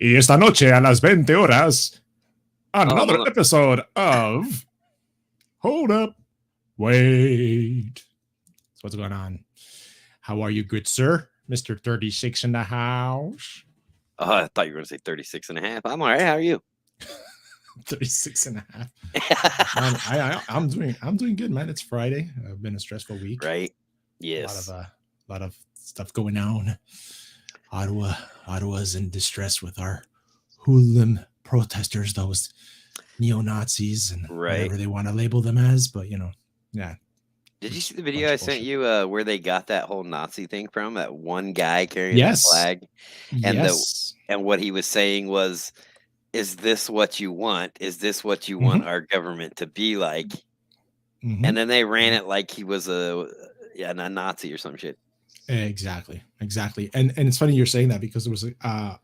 Y esta noche a las 20 horas, another episode of Hold Up, Wait. So what's going on? How are you, good sir? Mr. 36 in the house. I thought you were going to say 36 and a half. I'm all right. How are you? 36 and a half. Man, I'm doing good, man. It's Friday. It's been a stressful week. Right. Yes. A lot of stuff going on. Ottawa's in distress with our hooligan protesters, those neo-Nazis and whatever they want to label them as. But, yeah. Did you see the video I sent you where they got that whole Nazi thing from? That one guy carrying the flag? And and what he was saying was, is this what you want? Is this what you want our government to be like? And then they ran it like he was a Nazi or some shit. Exactly. And it's funny you're saying that because it was I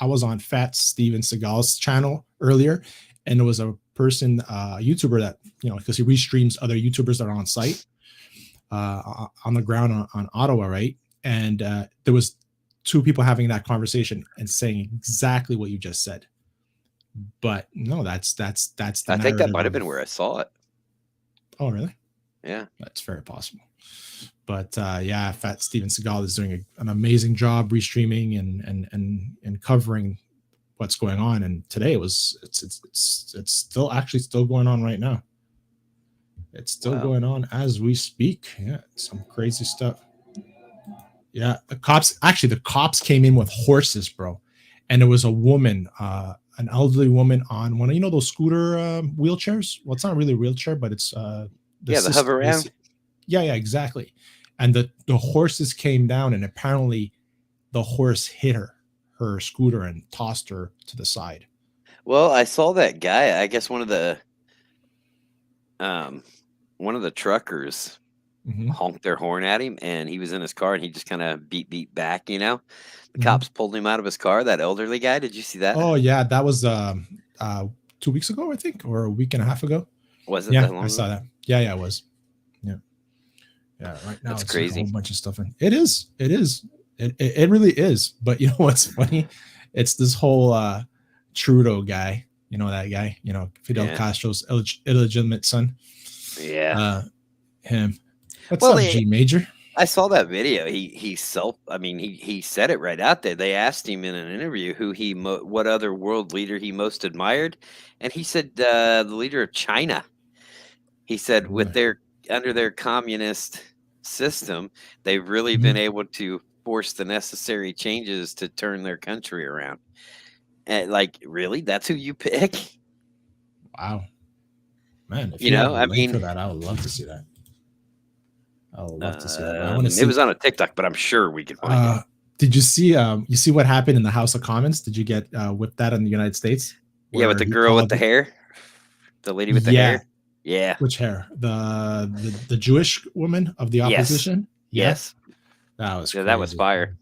was on Fat Steven Seagal's channel earlier, and there was a person, a YouTuber that, because he restreams other YouTubers that are on site on the ground on Ottawa, right? And there was two people having that conversation and saying exactly what you just said. But no, that's the I think that might have been where I saw it. Oh, really? Yeah, that's very possible. But Fat Steven Seagal is doing an amazing job restreaming and covering what's going on. And today it's still going on right now. It's still going on as we speak. Yeah, some crazy stuff. Yeah, the cops came in with horses, bro, and it was a woman, an elderly woman on one of those scooter wheelchairs. Well, it's not really a wheelchair, but it's the hover around. Yeah, exactly. And the horses came down, and apparently the horse hit her scooter and tossed her to the side. Well, I saw that guy. I guess one of the truckers honked their horn at him, and he was in his car, and he just kind of beat back. The cops pulled him out of his car. That elderly guy. Did you see that? Oh yeah, that was 2 weeks ago, I think, or a week and a half ago. Was it? Yeah, that long I saw that. Yeah, it was. Yeah, right now it's crazy. Like a whole bunch of stuff. It is. It really is. But you know what's funny? It's this whole Trudeau guy. You know that guy. Fidel Castro's illegitimate son. Yeah. Him. What's up, G Major? I saw that video. He said it right out there. They asked him in an interview what other world leader he most admired, and he said the leader of China. He said under their communist system, they've really been able to force the necessary changes to turn their country around. And really, that's who you pick? Wow, man! If you have a link for that, I would love to see that. I would love to see that. I want to see. It was on a TikTok, but I'm sure we could find it. Did you see? You see what happened in the House of Commons? Did you get whipped out in the United States? Yeah, with the girl with the hair, the lady with the hair. Yeah. Which hair? The Jewish woman of the opposition? Yes. That was crazy. That was fire.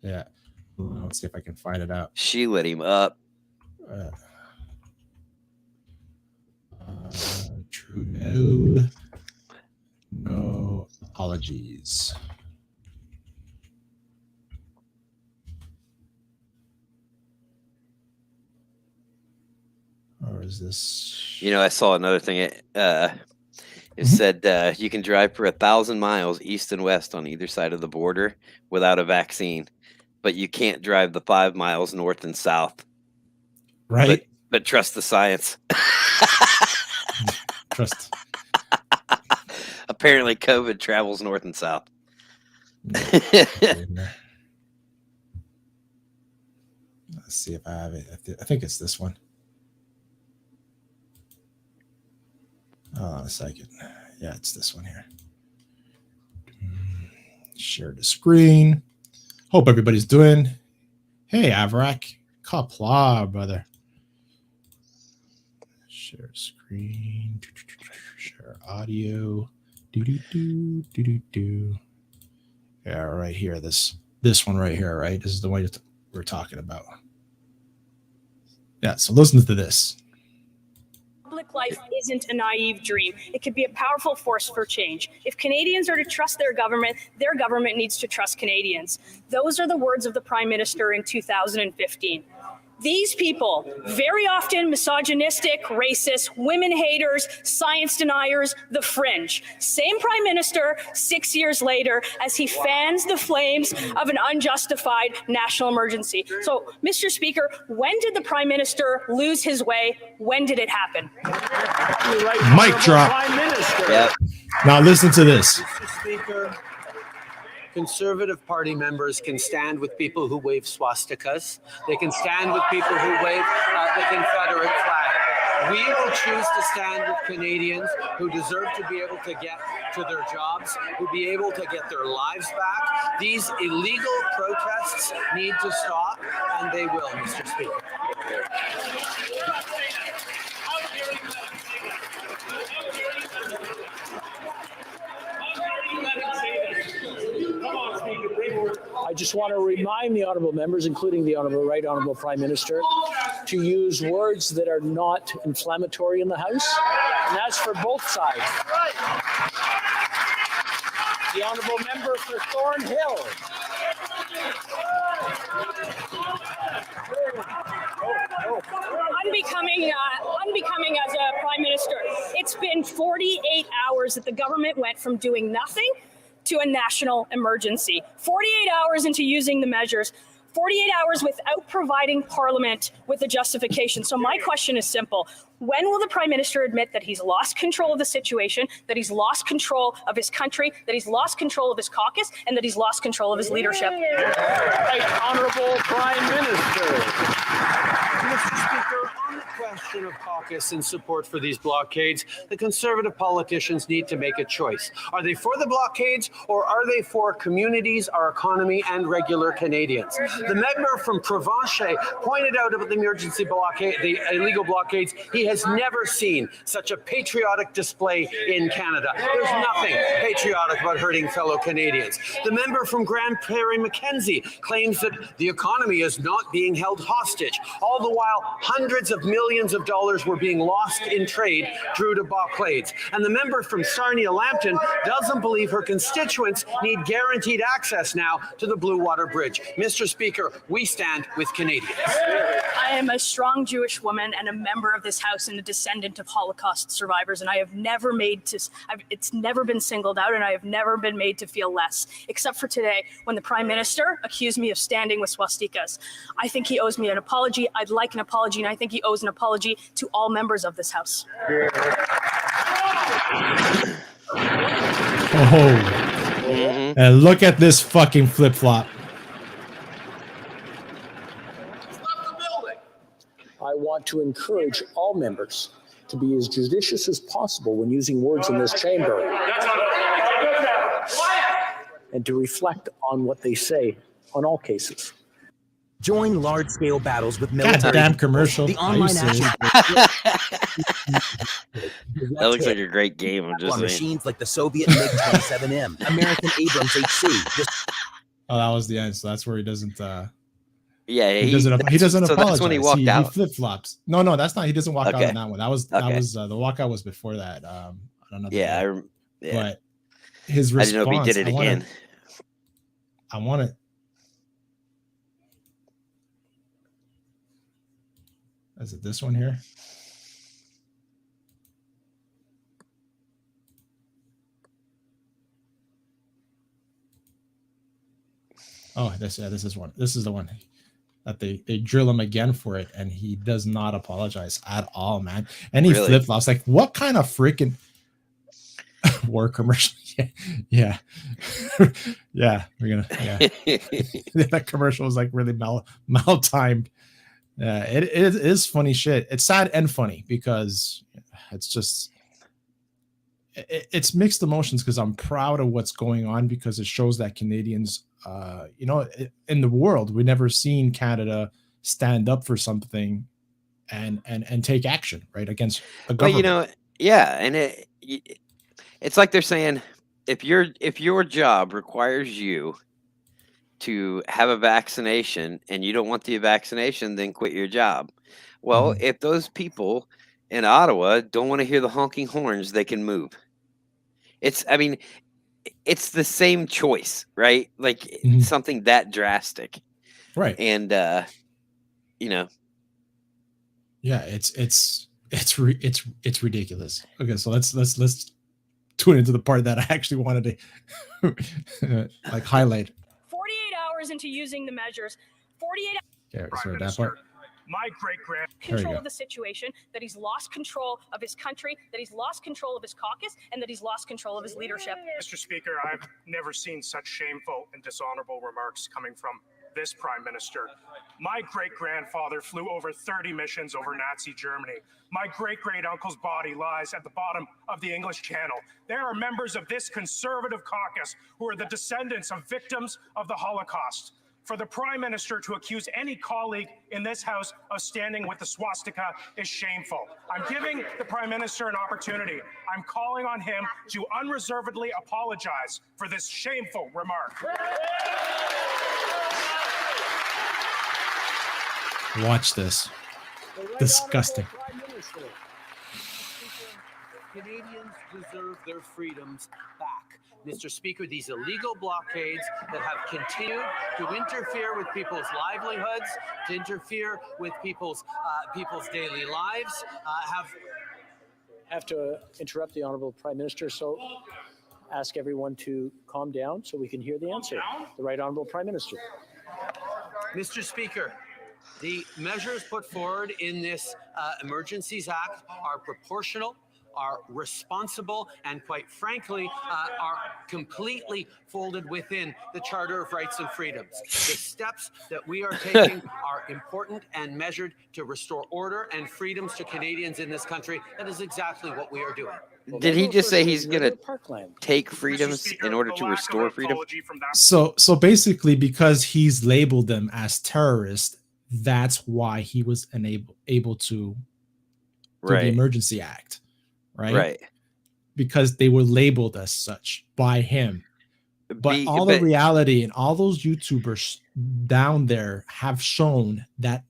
Yeah. Let's see if I can find it out. She lit him up. Trudeau. No apologies. Or is this? I saw another thing. It said you can drive for 1,000 miles east and west on either side of the border without a vaccine, but you can't drive the 5 miles north and south. Right. But trust the science. Trust. Apparently, COVID travels north and south. Let's see if I have it. I think it's this one. Hold on a second. Yeah, it's this one here. Share the screen. Hope everybody's doing. Hey, Avrak. Kapla, brother. Share screen. Share audio. Do. Yeah, right here. This one right here, right? This is the one we're talking about. Yeah, so listen to this. Public life isn't a naive dream. It could be a powerful force for change. If Canadians are to trust their government needs to trust Canadians. Those are the words of the Prime Minister in 2015. These people, very often misogynistic, racist, women haters, science deniers, the fringe. Same Prime Minister 6 years later as he fans the flames of an unjustified national emergency. So, Mr. Speaker, when did the Prime Minister lose his way? When did it happen? Mic drop. Yep. Now listen to this. Mr. Speaker, Conservative Party members can stand with people who wave swastikas. They can stand with people who wave the Confederate flag. We will choose to stand with Canadians who deserve to be able to get to their jobs, who be able to get their lives back. These illegal protests need to stop, and they will, Mr. Speaker. I just want to remind the honourable members, including the Right Honourable Prime Minister, to use words that are not inflammatory in the House, and that's for both sides. The Honourable Member for Thornhill. Unbecoming as a Prime Minister. It's been 48 hours that the government went from doing nothing to a national emergency. 48 hours into using the measures, 48 hours without providing Parliament with a justification. So my question is simple. When will the Prime Minister admit that he's lost control of the situation, that he's lost control of his country, that he's lost control of his caucus, and that he's lost control of his leadership? Right Honourable Prime Minister. Mr. Speaker, on the question of caucus and support for these blockades, the Conservative politicians need to make a choice. Are they for the blockades, or are they for communities, our economy, and regular Canadians? The member from Provencher pointed out about the emergency blockade, the illegal blockades. He has never seen such a patriotic display in Canada. There's nothing patriotic about hurting fellow Canadians. The member from Grand Prairie Mackenzie claims that the economy is not being held hostage. All the while, hundreds of millions of dollars were being lost in trade due to blockades. And the member from Sarnia-Lambton doesn't believe her constituents need guaranteed access now to the Blue Water Bridge. Mr. Speaker, we stand with Canadians. I am a strong Jewish woman and a member of this House and a descendant of Holocaust survivors, and I have never it's never been singled out, and I have never been made to feel less, except for today when the Prime Minister accused me of standing with swastikas. I think he owes me an apology. I'd like an apology, and I think he owes an apology to all members of this House. Oh, and look at this fucking flip-flop. I want to encourage all members to be as judicious as possible when using words in this chamber and to reflect on what they say on all cases. Join large-scale battles with military. Goddamn commercial. The online action. That looks like a great game. I'm just on saying. Machines like the Soviet MiG-27M, American Abrams HC. Oh, that was the end. So that's where he doesn't. Yeah, he doesn't apologize. That's when he walked out. He flip flops. No, that's not. He doesn't walk out Okay. on that one. That was the walkout was before that. I don't know. Yeah, But his response. I didn't know if he did it again. I want it. Is it this one here? Oh, this is one. This is the one that they drill him again for it, and he does not apologize at all, man. And he flip flops. Like, what kind of freaking war commercial? Yeah. Yeah. We're gonna. Yeah. That commercial was like really mal timed. It is funny shit. It's sad and funny because it's just it's mixed emotions because I'm proud of what's going on because it shows that Canadians, in the world, we've never seen Canada stand up for something and take action right against a government. Yeah, and it's like they're saying if your job requires you to have a vaccination and you don't want the vaccination, then quit your job. Well, if those people in Ottawa don't want to hear the honking horns, they can move. It's the same choice, right? Like something that drastic, right? And yeah, it's ridiculous. Okay, so let's tune into the part that I actually wanted to like highlight. 48 hours into using the measures, 48 hours. Okay, sorry, that part. My great-grand control of the situation, that he's lost control of his country, that he's lost control of his caucus, and that he's lost control of his leadership. Mr. Speaker, I've never seen such shameful and dishonorable remarks coming from this Prime Minister. My great-grandfather flew over 30 missions over Nazi Germany. My great-great-uncle's body lies at the bottom of the English Channel. There are members of this Conservative caucus who are the descendants of victims of the Holocaust. For the Prime Minister to accuse any colleague in this House of standing with the swastika is shameful. I'm giving the Prime Minister an opportunity. I'm calling on him to unreservedly apologize for this shameful remark. Watch this. Disgusting. Canadians deserve their freedoms back. Mr. Speaker, these illegal blockades that have continued to interfere with people's livelihoods, to interfere with people's daily lives, have to interrupt the Honourable Prime Minister, so ask everyone to calm down so we can hear the answer. The Right Honourable Prime Minister. Mr. Speaker, the measures put forward in this Emergencies Act are proportional, are responsible, and quite frankly, are completely folded within the Charter of Rights and Freedoms. The steps that we are taking are important and measured to restore order and freedoms to Canadians in this country. That is exactly what we are doing. Did he just say he's going to take freedoms in order to restore freedom? So basically, because he's labeled them as terrorists, that's why he was able to do the Emergency Act. Right. Because they were labeled as such by him. But the reality and all those YouTubers down there have shown that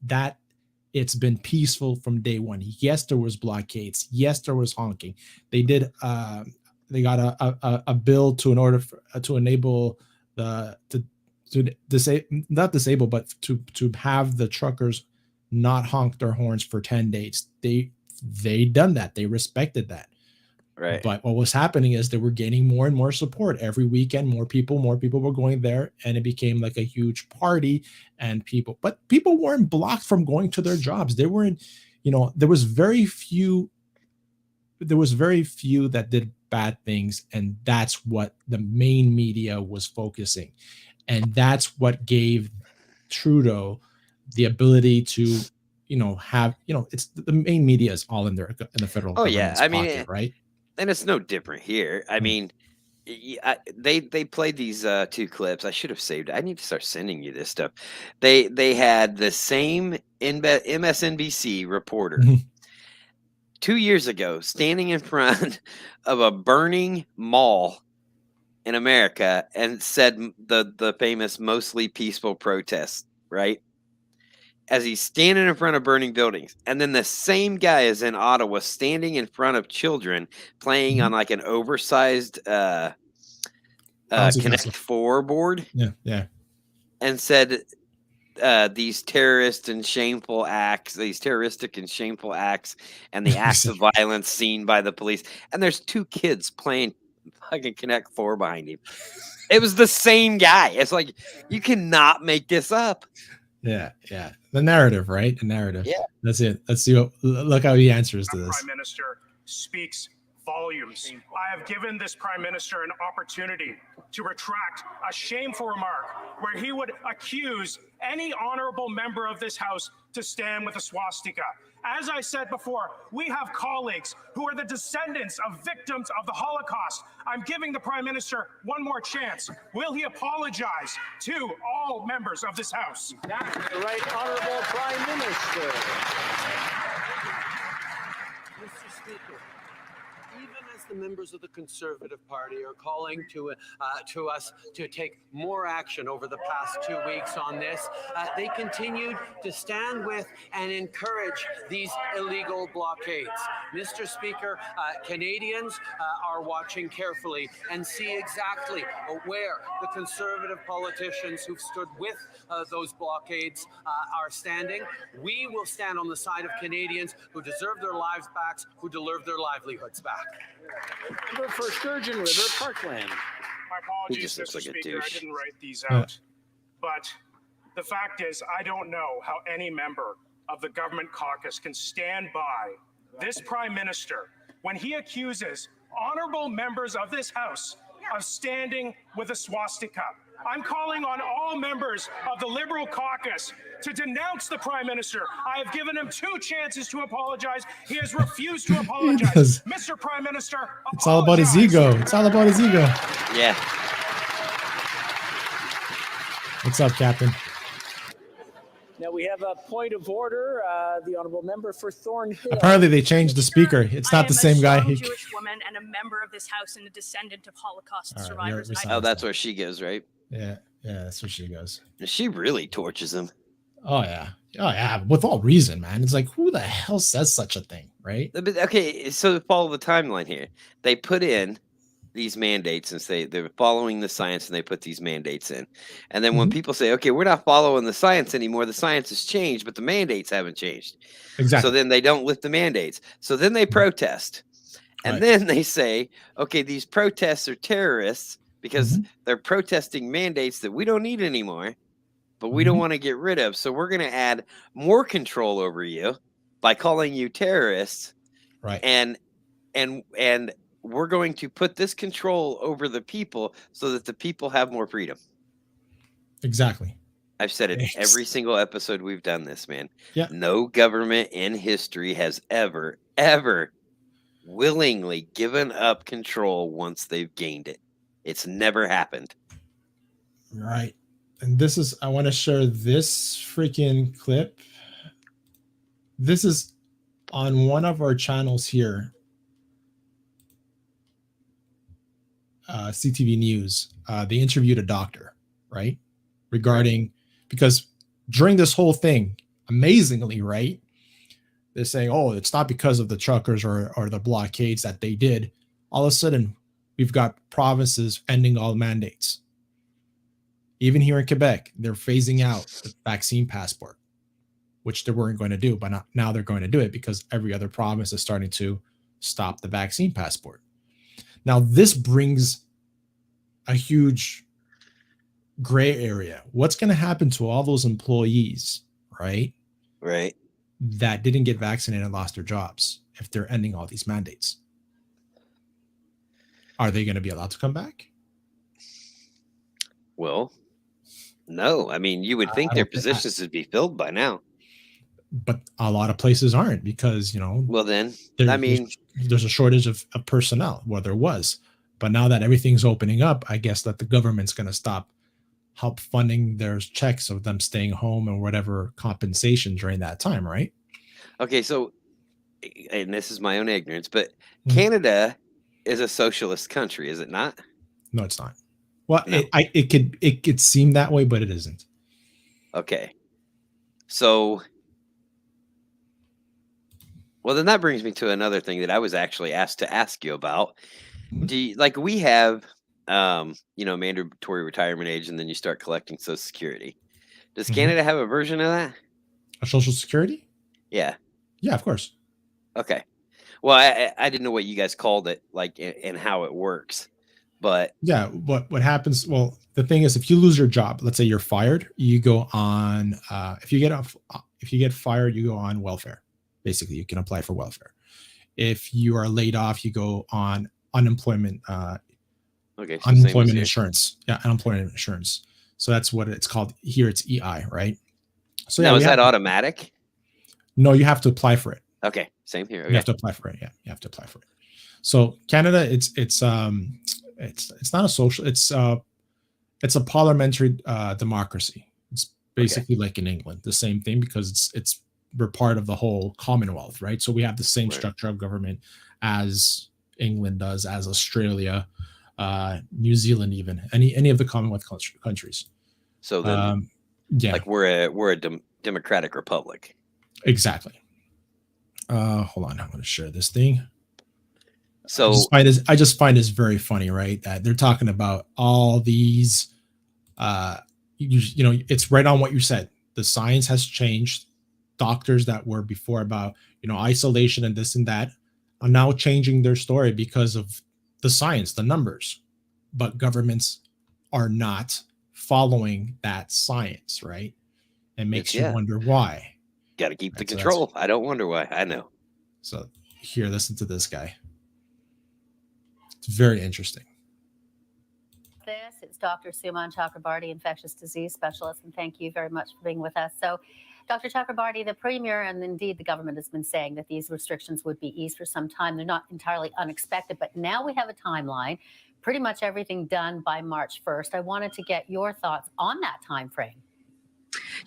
it's been peaceful from day one. Yes, there was blockades. Yes, there was honking. They did. They got a bill to enable not disable, but to have the truckers not honk their horns for 10 days. They done that. They respected that. Right. But what was happening is they were gaining more and more support every weekend. More people were going there, and it became like a huge party. And people weren't blocked from going to their jobs. They weren't, there was very few that did bad things, and that's what the main media was focusing, and that's what gave Trudeau the ability to have it's the main media is all in the federal government's pocket, right? And it's no different here. I mean, they played these two clips. I should have saved it. I need to start sending you this stuff. They had the same MSNBC reporter 2 years ago standing in front of a burning mall in America and said the famous mostly peaceful protest, right? As he's standing in front of burning buildings. And then the same guy is in Ottawa standing in front of children playing on like an oversized Connect 4 board. Yeah. And said these terroristic and shameful acts and the acts of violence seen by the police. And there's two kids playing fucking Connect 4 behind him. It was the same guy. It's like, you cannot make this up. Yeah. The narrative, right? The narrative. Yeah. That's it. Let's see look how he answers to this. Prime Minister speaks volumes. I have given this Prime Minister an opportunity to retract a shameful remark where he would accuse any honorable member of this House to stand with a swastika. As I said before, we have colleagues who are the descendants of victims of the Holocaust. I'm giving the Prime Minister one more chance. Will he apologize to all members of this House? That's the right honorable Prime Minister. Mr. Speaker, even as the members of the Conservative Party are calling to us to take more action over the past 2 weeks on this, they continued to stand with and encourage these illegal blockades. Mr. Speaker, Canadians are watching carefully and see exactly where the Conservative politicians who've stood with those blockades are standing. We will stand on the side of Canadians who deserve their lives back, who deserve their livelihoods back. Member for Sturgeon River, Parkland. My apologies, looks Mr. like a Speaker. I douche. didn't write these out. But the fact is, I don't know how any member of the government caucus can stand by this Prime Minister when he accuses honorable members of this House of standing with a swastika. I'm calling on all members of the Liberal caucus to denounce the Prime Minister. I have given him 2 chances to apologize. He has refused to apologize. Mr. Prime Minister, It's all about his ego. It's all about his ego. Yeah. What's up, Captain? Now we have a point of order. The honorable member for Thornhill. Apparently they changed the speaker. It's not the same guy. I am a strong Jewish woman and a member of this House and a descendant of Holocaust All right, survivors. you're and I Oh, that's where she goes, right? Yeah, that's where she goes. She really torches him. Oh yeah, with all reason, man. It's like, who the hell says such a thing, right? But, okay, so to follow the timeline here, they put in these mandates and say they're following the science, and they put these mandates in. And then when people say, okay, we're not following the science anymore, the science has changed, but the mandates haven't changed. Exactly. So then they don't lift the mandates. So then they protest. And Right. then they say, okay, these protests are terrorists because they're protesting mandates that we don't need anymore, but we don't want to get rid of. So we're going to add more control over you by calling you terrorists. Right. And we're going to put this control over the people so that the people have more freedom. Exactly. I've said it every single episode we've done this, man. Yeah. No government in history has ever willingly given up control once they've gained it. It's never happened. Right. And this is, I want to share this freaking clip. This is on one of our channels here. CTV News. They interviewed a doctor, right? Regarding, because during this whole thing, amazingly, right? They're saying, oh, it's not because of the truckers or the blockades that they did. All of a sudden, we've got provinces ending all mandates. Even here in Quebec, they're phasing out the vaccine passport, which they weren't going to do, but now they're going to do it because every other province is starting to stop the vaccine passport. Now, this brings a huge gray area. What's going to happen to all those employees, right? Right. That didn't get vaccinated and lost their jobs if they're ending all these mandates? Are they going to be allowed to come back? Well, no. I mean, you would think their positions would be filled by now. But a lot of places aren't because, Well, then, there's a shortage of personnel. Well, there was. But now that everything's opening up, I guess that the government's going to stop help funding their checks of them staying home and whatever compensation during that time, right? Okay, so, and this is my own ignorance, but Canada is a socialist country, is it not? No, it's not. Well, No. it could seem that way, but it isn't. Okay. So, well, then that brings me to another thing that I was actually asked to ask you about. Do you, like we have, mandatory retirement age, and then you start collecting Social Security. Does Canada have a version of that? A Social Security? Yeah. Yeah, of course. Okay. Well, I didn't know what you guys called it, like, and how it works, but Yeah, what happens? Well, the thing is, if you lose your job, let's say you're fired, you go on. If you get fired, you go on welfare. Basically, you can apply for welfare. If you are laid off, you go on unemployment Okay, so same as unemployment here. insurance. Yeah, unemployment insurance. So that's what it's called here. It's EI, right? So Now, yeah, is that automatic? no, you have to apply for it. Okay, same here. You Okay. have to apply for it. Yeah, you have to apply for it. So Canada, it's not a social. It's a parliamentary democracy. It's basically like in England, the same thing, because we're part of the whole Commonwealth, right? So we have the same Right. structure of government as England does, as Australia, New Zealand, even any of the Commonwealth countries. So then, yeah, like we're a democratic republic. exactly. Hold on, I'm going to share this thing. So I just find this very funny, right? That they're talking about all these, you know, it's right on what you said. The science has changed. Doctors that were before about, you know, isolation and this and that are now changing their story because of the science, the numbers, but governments are not following that science, right? And makes you wonder why. Got to keep the Right, so control. I don't wonder why. I know. So here, listen to this guy. It's very interesting. It's Dr. Suman Chakrabarty, infectious disease specialist, and thank you very much for being with us. So, Dr. Chakrabarty, the Premier and indeed the government has been saying that these restrictions would be eased for some time. They're not entirely unexpected, but now we have a timeline, pretty much everything done by March 1st. I wanted to get your thoughts on that time frame.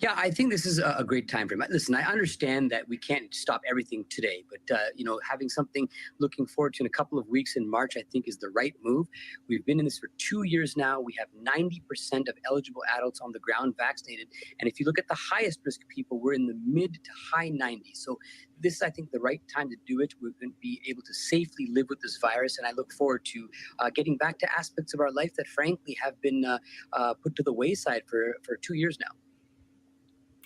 Yeah, I think this is a great time frame. Listen, I understand that we can't stop everything today, but you know, having something looking forward to in a couple of weeks in March, I think is the right move. We've been in this for 2 years now. We have 90% of eligible adults on the ground vaccinated, and if you look at the highest risk people, we're in the mid to high 90s. So this is, I think, the right time to do it. We're going to be able to safely live with this virus, and I look forward to getting back to aspects of our life that, frankly, have been put to the wayside for 2 years now.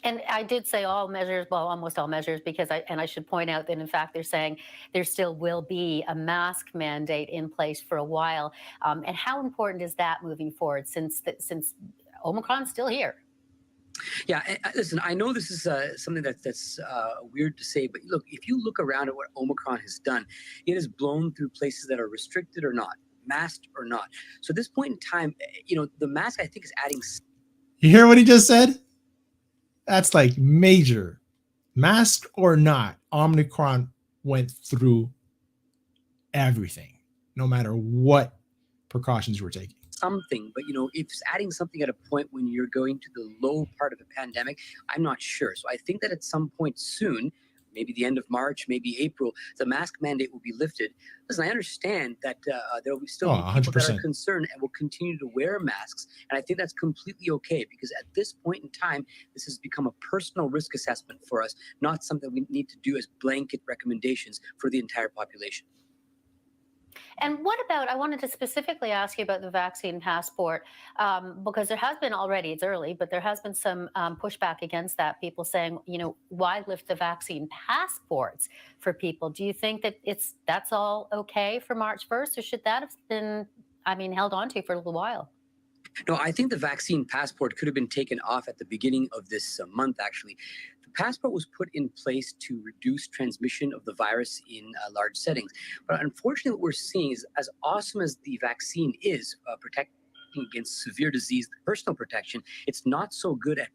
And I did say all measures, well, almost all measures, because I should point out that in fact they're saying there still will be a mask mandate in place for a while. And how important is that moving forward since Omicron's still here? Yeah, listen, I know this is something that's weird to say, but look, if you look around at what Omicron has done, it has blown through places that are restricted or not, masked or not. So at this point in time, you know, the mask, I think, is adding. You hear what he just said? That's like major. Mask or not, Omicron went through everything, no matter what precautions you were taking. Something, but you know, if it's adding something at a point when you're going to the low part of a pandemic, I'm not sure. So I think that at some point soon, maybe the end of March, maybe April, the mask mandate will be lifted. Listen, I understand that there will still be people that are concerned and will continue to wear masks. And I think that's completely okay, because at this point in time, this has become a personal risk assessment for us, not something we need to do as blanket recommendations for the entire population. And what about, I wanted to specifically ask you about the vaccine passport, because there has been already, it's early, but there has been some pushback against that. People saying, you know, why lift the vaccine passports for people? Do you think that that's all okay for March 1st, or should that have been, held on to for a little while? No, I think the vaccine passport could have been taken off at the beginning of this month, actually. The passport was put in place to reduce transmission of the virus in large settings. But unfortunately, what we're seeing is, as awesome as the vaccine is protecting against severe disease, personal protection, it's not so good at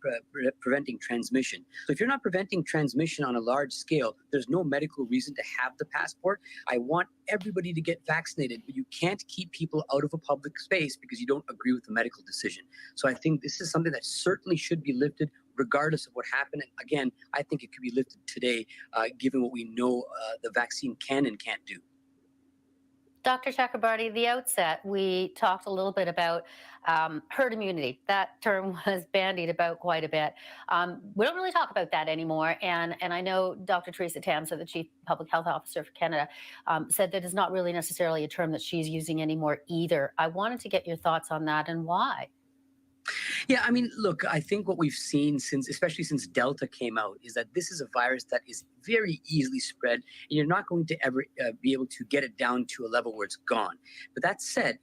preventing transmission. So if you're not preventing transmission on a large scale, there's no medical reason to have the passport. I want everybody to get vaccinated, but you can't keep people out of a public space because you don't agree with the medical decision. So I think this is something that certainly should be lifted regardless of what happened. And again, I think it could be lifted today, given what we know the vaccine can and can't do. Dr. Chakrabarty, at the outset, we talked a little bit about herd immunity. That term was bandied about quite a bit. We don't really talk about that anymore. And I know Dr. Theresa Tam, the Chief Public Health Officer for Canada, said that it's not really necessarily a term that she's using anymore either. I wanted to get your thoughts on that and why. Yeah, look, I think what we've seen especially since Delta came out, is that this is a virus that is very easily spread, and you're not going to ever be able to get it down to a level where it's gone. But that said,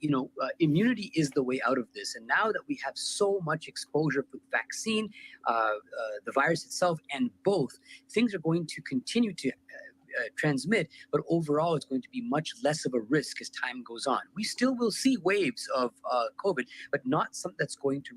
immunity is the way out of this. And now that we have so much exposure with vaccine, the virus itself, and both, things are going to continue to transmit, but overall it's going to be much less of a risk as time goes on. We still will see waves of COVID, but not something that's going to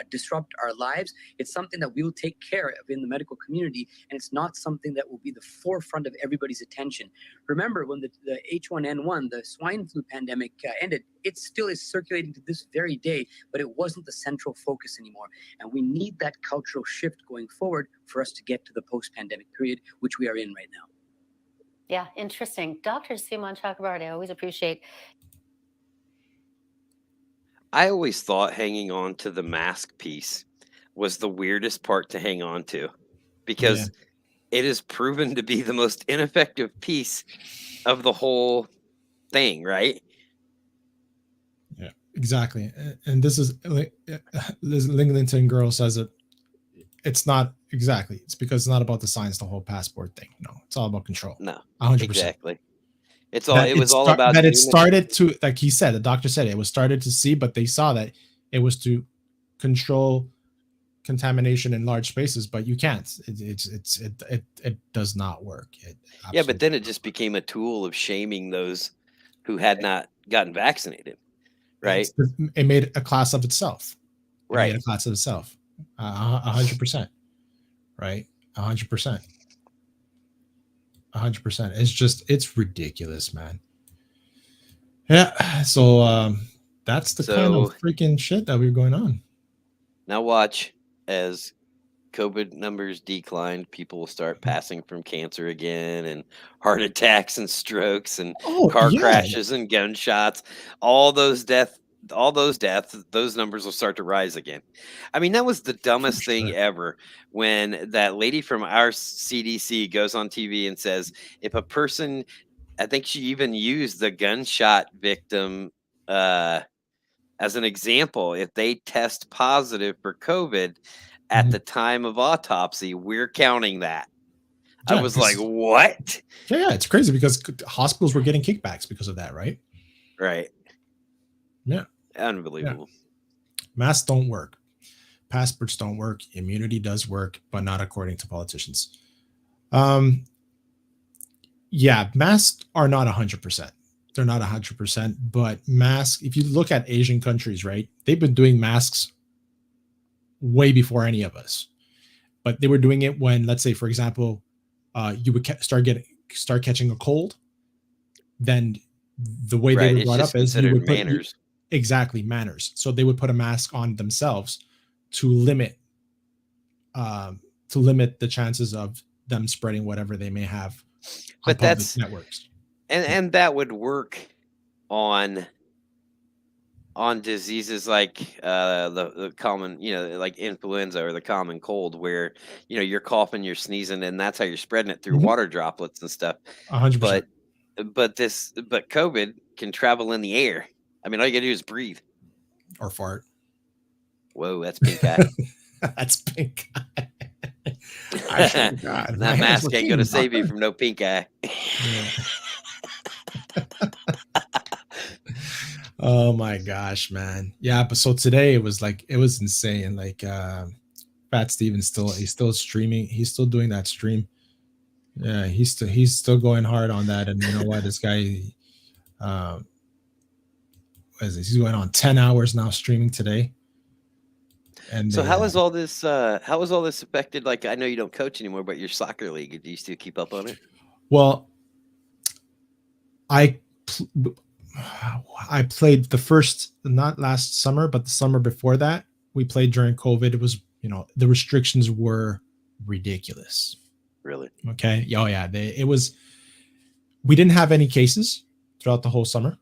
disrupt our lives. It's something that we will take care of in the medical community, and it's not something that will be the forefront of everybody's attention. Remember, when the H1N1, the swine flu pandemic ended, it still is circulating to this very day, but it wasn't the central focus anymore. And we need that cultural shift going forward for us to get to the post-pandemic period, which we are in right now. Yeah, interesting. Dr. Simon Chakrabarty, I always appreciate. I always thought hanging on to the mask piece was the weirdest part to hang on to, because it is proven to be the most ineffective piece of the whole thing, right? Yeah, exactly. And this is like this Linglington girl says it. It's not exactly. It's because it's not about the science, the whole passport thing. No, it's all about control. No, 100%. exactly. It's all. It was all about that. It started to, like he said, the doctor said it was started to see, but they saw that it was to control contamination in large spaces, but you can't. It does not work. Yeah, but then it just became a tool of shaming those who had not gotten vaccinated, right? It made a class of itself. Right, it made a class of itself. 100%. Right, 100%. 100%. It's ridiculous, man. Yeah. So that's the kind of freaking shit that we're going on. Now watch as COVID numbers decline, people will start passing from cancer again, and heart attacks and strokes and car crashes and gunshots. All those deaths, those numbers will start to rise again. I mean, that was the dumbest thing ever when that lady from our CDC goes on TV and says, if a person, I think she even used the gunshot victim as an example, if they test positive for COVID at the time of autopsy, we're counting that. I was like, what? Yeah, it's crazy because hospitals were getting kickbacks because of that, right? Right. Yeah. Unbelievable. Yeah. Masks don't work. Passports don't work. Immunity does work, but not according to politicians. Yeah, masks are not 100%. They're not 100%, but masks, if you look at Asian countries, right, they've been doing masks way before any of us. But they were doing it when, let's say, for example, you would start catching a cold. Then the way they were brought up is you would put manners. Exactly, manners. So they would put a mask on themselves to limit the chances of them spreading whatever they may have on public networks. And that would work on diseases like the common, like influenza or the common cold, where you're coughing, you're sneezing, and that's how you're spreading it through water droplets and stuff. 100%. But COVID can travel in the air. I mean, all you gotta do is breathe or fart. Whoa, that's pink eye. That's pink eye. That mask ain't gonna save you from no pink eye. Oh my gosh, man. Yeah, but so today it was insane. Like Fat Steven's he's still streaming. He's still doing that stream. Yeah, he's still going hard on that. And you know what? This guy he's going on 10 hours now streaming today. And so how is all this affected? Like, I know you don't coach anymore, but your soccer league, do you still keep up on it? Well, I played the first, not last summer, but the summer before that. We played during COVID. It was, the restrictions were ridiculous. Really? Okay. Oh yeah. We didn't have any cases throughout the whole summer,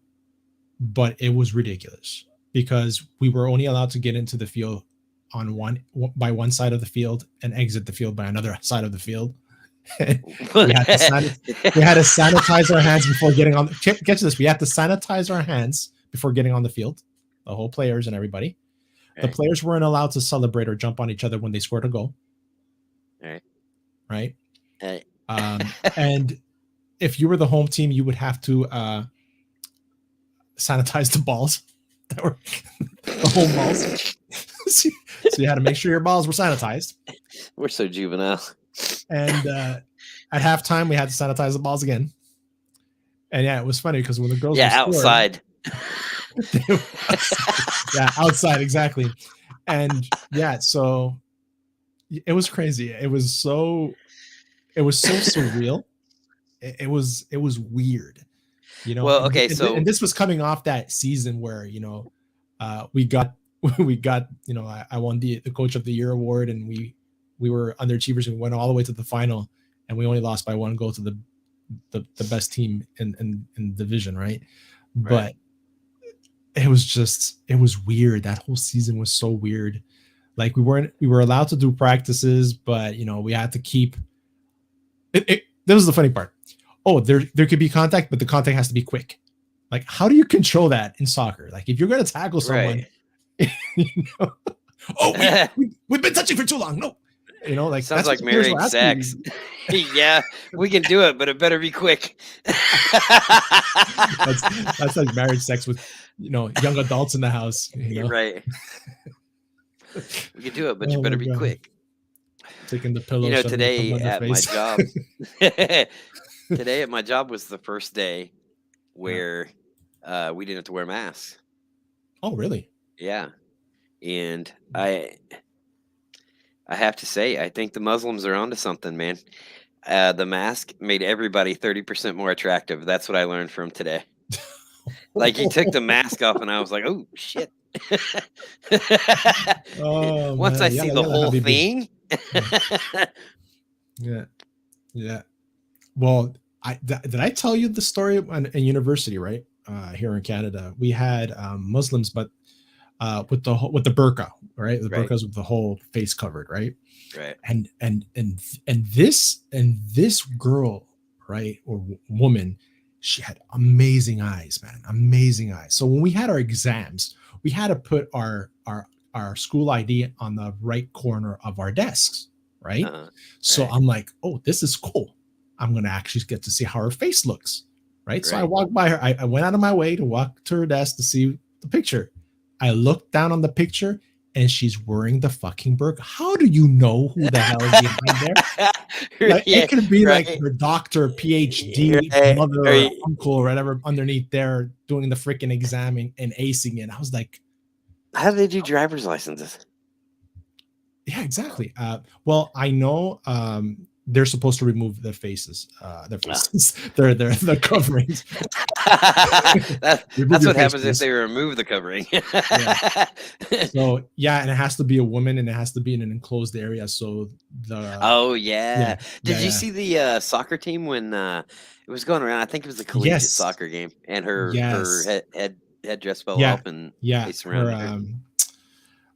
but it was ridiculous because we were only allowed to get into the field by one side of the field and exit the field by another side of the field. we had to sanitize our hands before getting on. Get to this. We had to sanitize our hands before getting on the field. The whole players and everybody. Right. The players weren't allowed to celebrate or jump on each other when they scored a goal. Right. And if you were the home team, you would have to sanitize the balls that were the home balls. So you had to make sure your balls were sanitized. We're so juvenile. And at halftime, we had to sanitize the balls again. And yeah, it was funny because when the girls Yeah, were scoring, outside. yeah, outside, exactly. And yeah, so it was crazy. It was so surreal. It was weird, Well, okay, and so this was coming off that season where we got I won the coach of the year award, and we were underachievers and we went all the way to the final, and we only lost by 1 goal to the best team in the division, right? But it was weird. That whole season was so weird. Like we were allowed to do practices, but we had to keep it. That was the funny part. Oh, there could be contact, but the contact has to be quick. Like, how do you control that in soccer? Like, if you're going to tackle someone, oh, we've been touching for too long. No, like sounds like married sex. Yeah, we can do it, but it better be quick. that's like marriage sex with young adults in the house. Right. We can do it, but you better be quick. Taking the pillow. Today at my job. Today at my job was the first day where we didn't have to wear masks. Oh, really? Yeah, and I have to say, I think the Muslims are onto something, man. The mask made everybody 30% more attractive. That's what I learned from today. Like, he took the mask off, and I was like, "Oh shit!" Once I see the whole thing. Yeah. Well, did I tell you the story in university, right? Here in Canada, we had Muslims, but with the burqa, right? The burqas with the whole face covered, right? Right. And this girl, right, or woman, she had amazing eyes, man, amazing eyes. So when we had our exams, we had to put our school ID on the right corner of our desks, right? So I'm like, oh, this is cool. I'm gonna actually get to see how her face looks, right? So I walked by her. I went out of my way to walk to her desk to see the picture. I looked down on the picture, and she's wearing the fucking burqa. How do you know who the hell is behind there? Like, it could be like her doctor, PhD, mother, or uncle, or whatever underneath there doing the freaking exam and acing it. I was like, how do they do driver's licenses? Yeah, exactly. Well, I know they're supposed to remove their faces, their coverings. That's what happens if they remove the covering. So yeah, and it has to be a woman, and it has to be in an enclosed area. So did you see the soccer team when it was going around? I think it was the collegiate soccer game, and her headdress fell off and they surrounded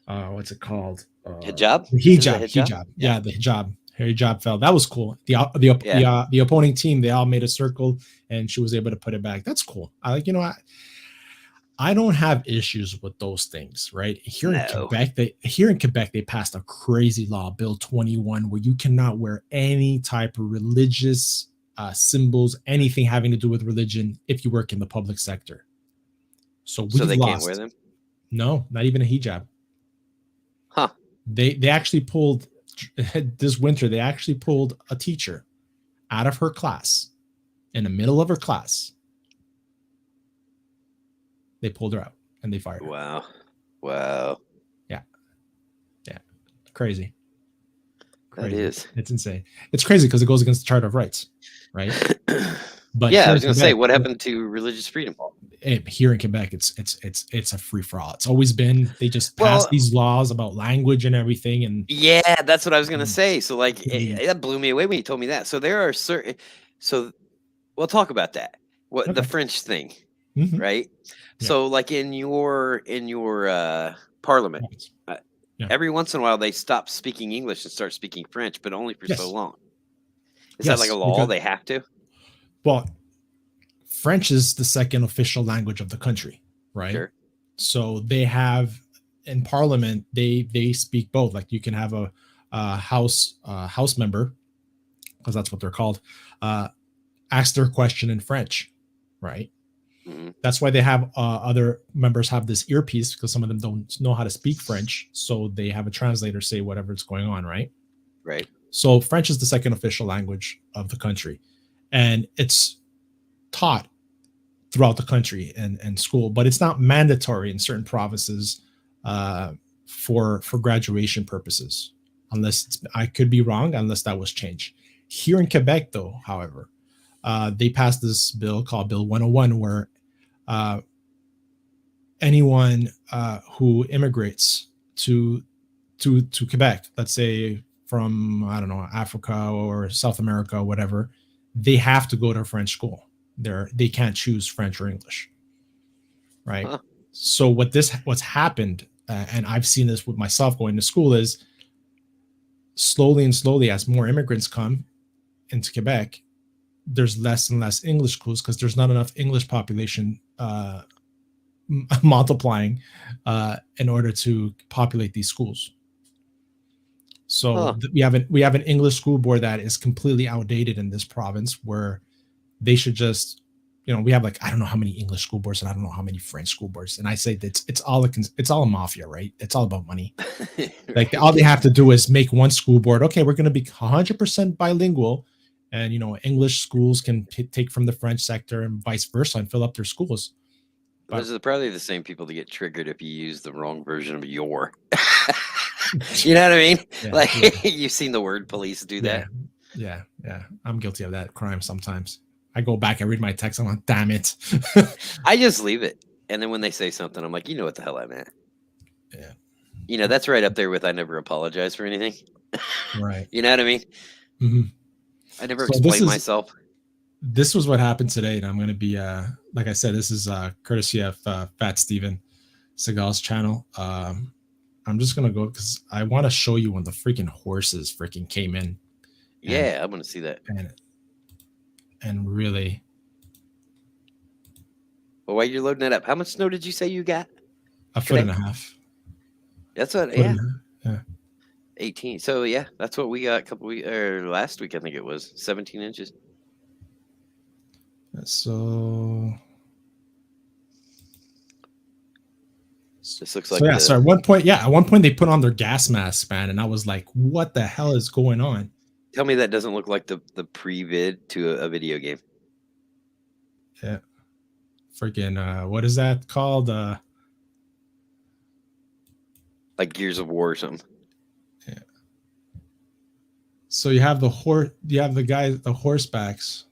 her. What's it called? Hijab? Hijab. Yeah, the hijab. Her hijab fell. That was cool. The opposing team, they all made a circle, and she was able to put it back. That's cool. I don't have issues with those things, right? Here in Quebec, they passed a crazy law, Bill 21, where you cannot wear any type of religious symbols, anything having to do with religion, if you work in the public sector. So they can't wear them? No, not even a hijab. Huh. They actually pulled this winter. They actually pulled a teacher out of her class in the middle of her class. They pulled her out and they fired her. Wow. Yeah. Crazy. That is. It's insane. It's crazy because it goes against the Charter of Rights, right? But yeah, I was going to say, what happened to religious freedom? Here in Quebec, it's a free for all. It's always been. They just passed these laws about language and everything, and yeah, that's what I was going to say. So like, that blew me away when you told me that. So there are certain. So we'll talk about that. The French thing, right? Yeah. So like in your parliament, every once in a while they stop speaking English and start speaking French, but only for so long. Is that like a law? They have to. Well, French is the second official language of the country, right? Sure. So they have in Parliament, they speak both. Like you can have a house member, because that's what they're called, ask their question in French, right? Mm-hmm. That's why they have other members have this earpiece, because some of them don't know how to speak French, so they have a translator say whatever's going on, right? Right. So French is the second official language of the country, and it's taught throughout the country and school, but it's not mandatory in certain provinces for graduation purposes, unless I could be wrong, unless that was changed. Here in Quebec, though, however, they passed this bill called Bill 101, where anyone who immigrates to Quebec, let's say from, I don't know, Africa or South America or whatever, they have to go to a French school. They can't choose French or English, right? Huh. So what's happened, and I've seen this with myself going to school, is slowly and slowly, as more immigrants come into Quebec, there's less and less English schools because there's not enough English population multiplying in order to populate these schools. So we have an English school board that is completely outdated in this province, where they should just, we have I don't know how many English school boards and I don't know how many French school boards, and I say that it's all a mafia, right? It's all about money. All they have to do is make one school board. Okay, we're going to be 100% bilingual, and English schools can take from the French sector and vice versa and fill up their schools. Those are probably the same people that get triggered if you use the wrong version of your. You know what I mean? Yeah, you've seen the word police do that. Yeah. I'm guilty of that crime sometimes. I go back, I read my text, I'm like, damn it. I just leave it. And then when they say something, I'm like, you know what the hell I meant. Yeah. That's right up there with I never apologize for anything. Right. You know what I mean? Mm-hmm. I never explained myself. This was what happened today, and I'm going to be, like I said, this is courtesy of Fat Steven Seagal's channel. I'm just going to go because I want to show you when the freaking horses freaking came in. Yeah, I'm going to see that. And really. Well, while you're loading that up, how much snow did you say you got? A foot and a half. That's what, yeah. 18. So, yeah, that's what we got last week, I think it was 17 inches. So this looks like so at one point they put on their gas masks, man, and I was like, what the hell is going on? Tell me that doesn't look like the pre-vid to a video game. Yeah. Freaking what is that called? Like Gears of War or something. Yeah. So you have the horsebacks.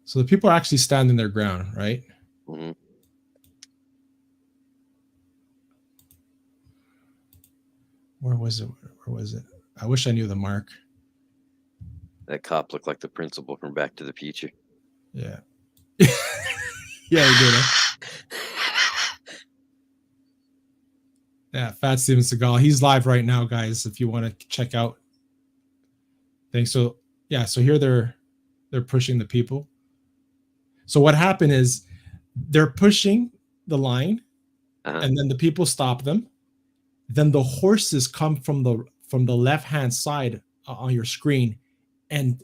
So the people are actually standing their ground, right? Mm-hmm. Where was it? I wish I knew the mark. That cop looked like the principal from Back to the Future. Yeah. Yeah, he did. Yeah, Fat Steven Seagal. He's live right now, guys, if you want to check out things. So here they're pushing the people. So what happened is they're pushing the line, and then the people stop them. Then the horses come from the left-hand side on your screen and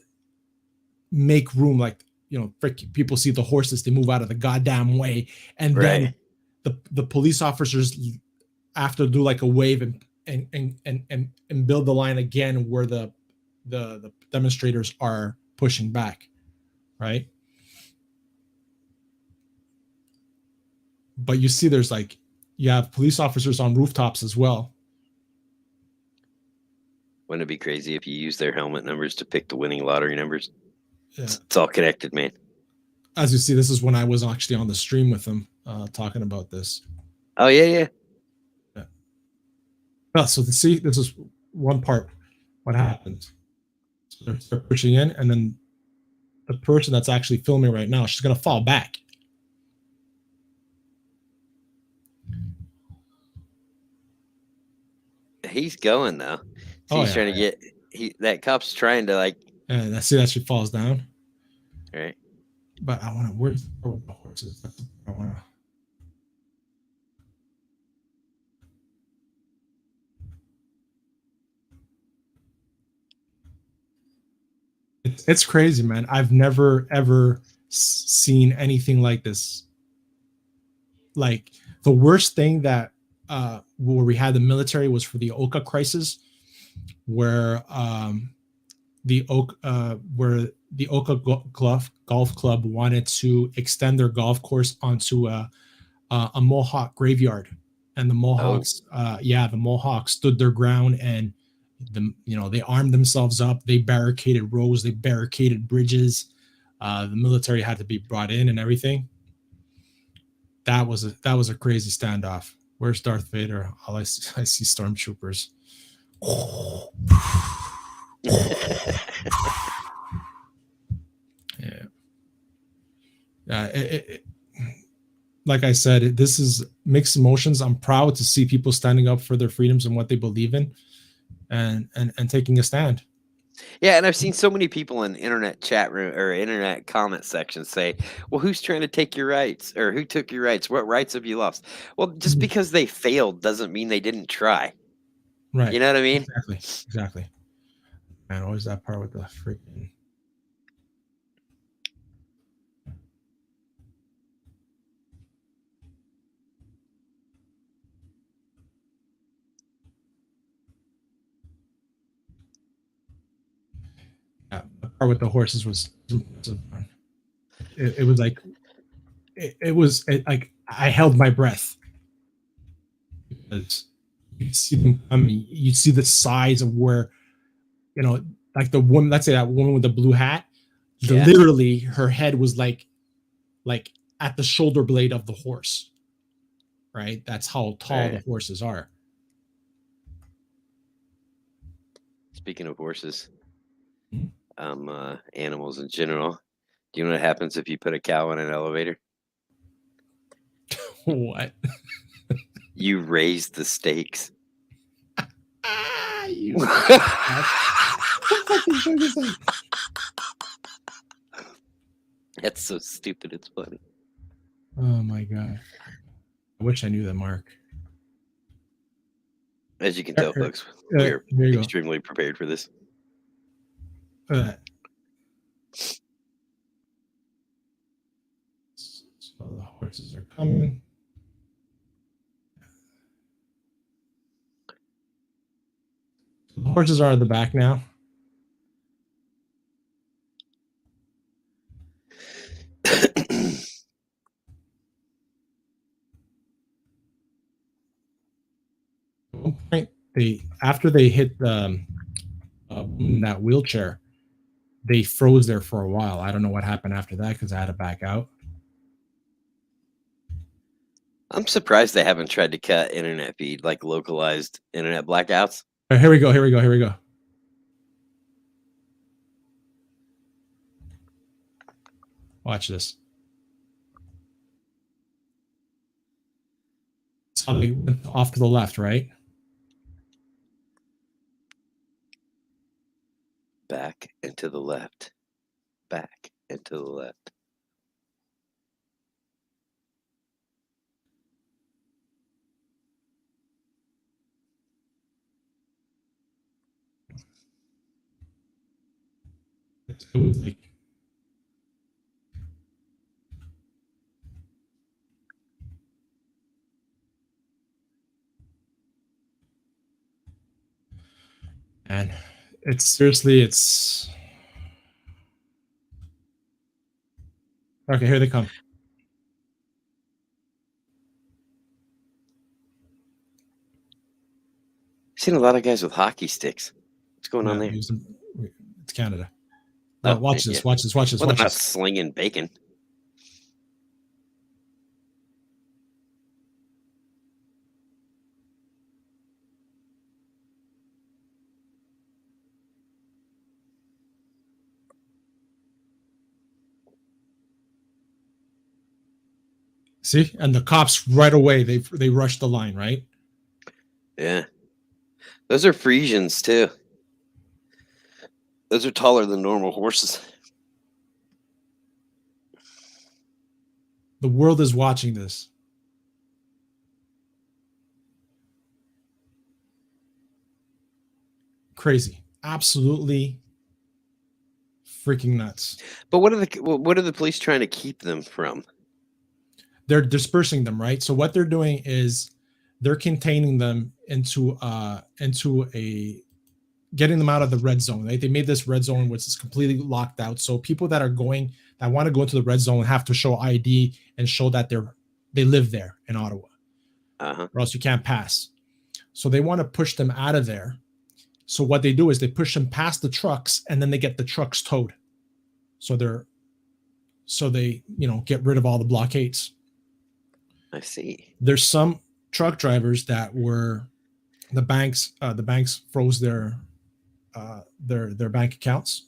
make room, people see the horses, they move out of the goddamn way. And then the police officers have to do like a wave and build the line again where the demonstrators are pushing back, right? But you see there's you have police officers on rooftops as well. Wouldn't it be crazy if you used their helmet numbers to pick the winning lottery numbers? Yeah. It's all connected, man. As you see, this is when I was actually on the stream with them talking about this. Oh, yeah. Well, so this is one part. What happened? So they're pushing in, and then the person that's actually filming right now, she's going to fall back. He's going though. So he's trying to get that cop's trying to And I see that she falls down. Right. But I want to where's the horses? I want to. It's crazy, man. I've never ever seen anything like this. The worst thing that where we had the military was for the Oka crisis, where the Oka Golf Club wanted to extend their golf course onto a Mohawk graveyard, and the Mohawks, the Mohawks stood their ground, and they armed themselves up. They barricaded roads, they barricaded bridges. The military had to be brought in and everything. That was a crazy standoff. Where's Darth Vader? I see stormtroopers. Like I said, this is mixed emotions. I'm proud to see people standing up for their freedoms and what they believe in, and taking a stand. Yeah, and I've seen so many people in internet chat room or internet comment sections say, "Well, who's trying to take your rights, or who took your rights? What rights have you lost?" Well, just because they failed doesn't mean they didn't try. Right. You know what I mean? Exactly. Man, always that part with the freaking. Yeah, the part with the horses was it was like like I held my breath because you see them. I mean, you see the size of where, like the woman. Let's say that woman with the blue hat. Yeah. Literally, her head was like at the shoulder blade of the horse. Right. That's how tall the horses are. Speaking of horses, animals in general, do you know what happens if you put a cow in an elevator? What? You raise the stakes. That's so stupid. It's funny. Oh my god! I wish I knew that, Mark. As you can tell, folks, we're extremely prepared for this. So the horses are coming. The horses are at the back now. At one point, after they hit that wheelchair, they froze there for a while. I don't know what happened after that because I had to back out. I'm surprised they haven't tried to cut internet feed, like localized internet blackouts. Here we go. Watch this. So they went off to the left, right? Back and to the left. Back and to the left. It was like and it's seriously, it's okay. Here they come. I've seen a lot of guys with hockey sticks. What's going on there? It's Canada. Oh, watch this. Well, they're not slinging bacon. See, and the cops right away they rushed the line, right? Yeah, those are Frisians too. Those are taller than normal horses. The world is watching this. Crazy, absolutely freaking nuts. But what are the police trying to keep them from? they're dispersing them, right? So what they're doing is they're containing them into a getting them out of the red zone. Right? They made this red zone which is completely locked out. So people that want to go into the red zone have to show ID and show that they live there in Ottawa, or else you can't pass. So they want to push them out of there. So what they do is they push them past the trucks, and then they get the trucks towed. So they get rid of all the blockades. I see. There's some truck drivers that were the banks froze their bank accounts.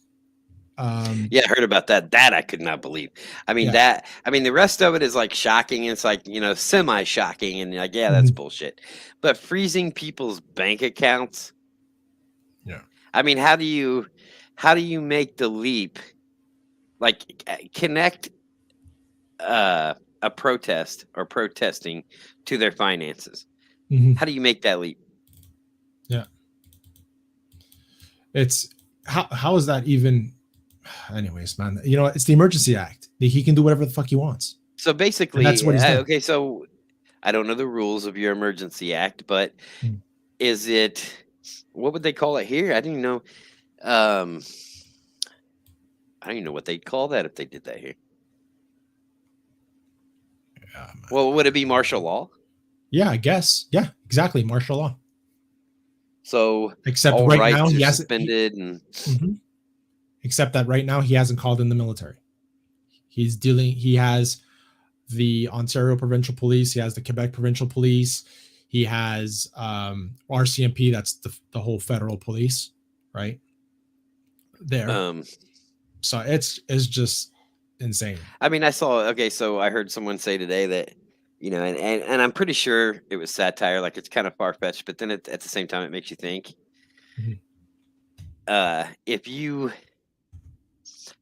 Yeah, I heard about that. That I could not believe. I mean, the rest of it is like shocking. It's like, semi-shocking, and like, yeah, that's bullshit. But freezing people's bank accounts. Yeah. I mean, how do you make the leap? Like, connect a protest or protesting to their finances. Mm-hmm. How do you make that leap? Yeah. It's how is that even? Anyways, man, it's the Emergency Act. He can do whatever the fuck he wants. So basically, and that's what he's done. Okay. So I don't know the rules of your Emergency Act, but is it, what would they call it here? I don't even know. I don't even know what they'd call that if they did that here. Yeah, well, would it be martial law? Yeah, I guess. Yeah, exactly. Martial law. So except right now he hasn't suspended except that right now he hasn't called in the military. He has the Ontario Provincial Police, he has the Quebec Provincial Police, he has RCMP, that's the whole federal police, right? There. So it's just insane. I mean, so I heard someone say today that, and I'm pretty sure it was satire, like it's kind of far-fetched, but then at the same time it makes you think.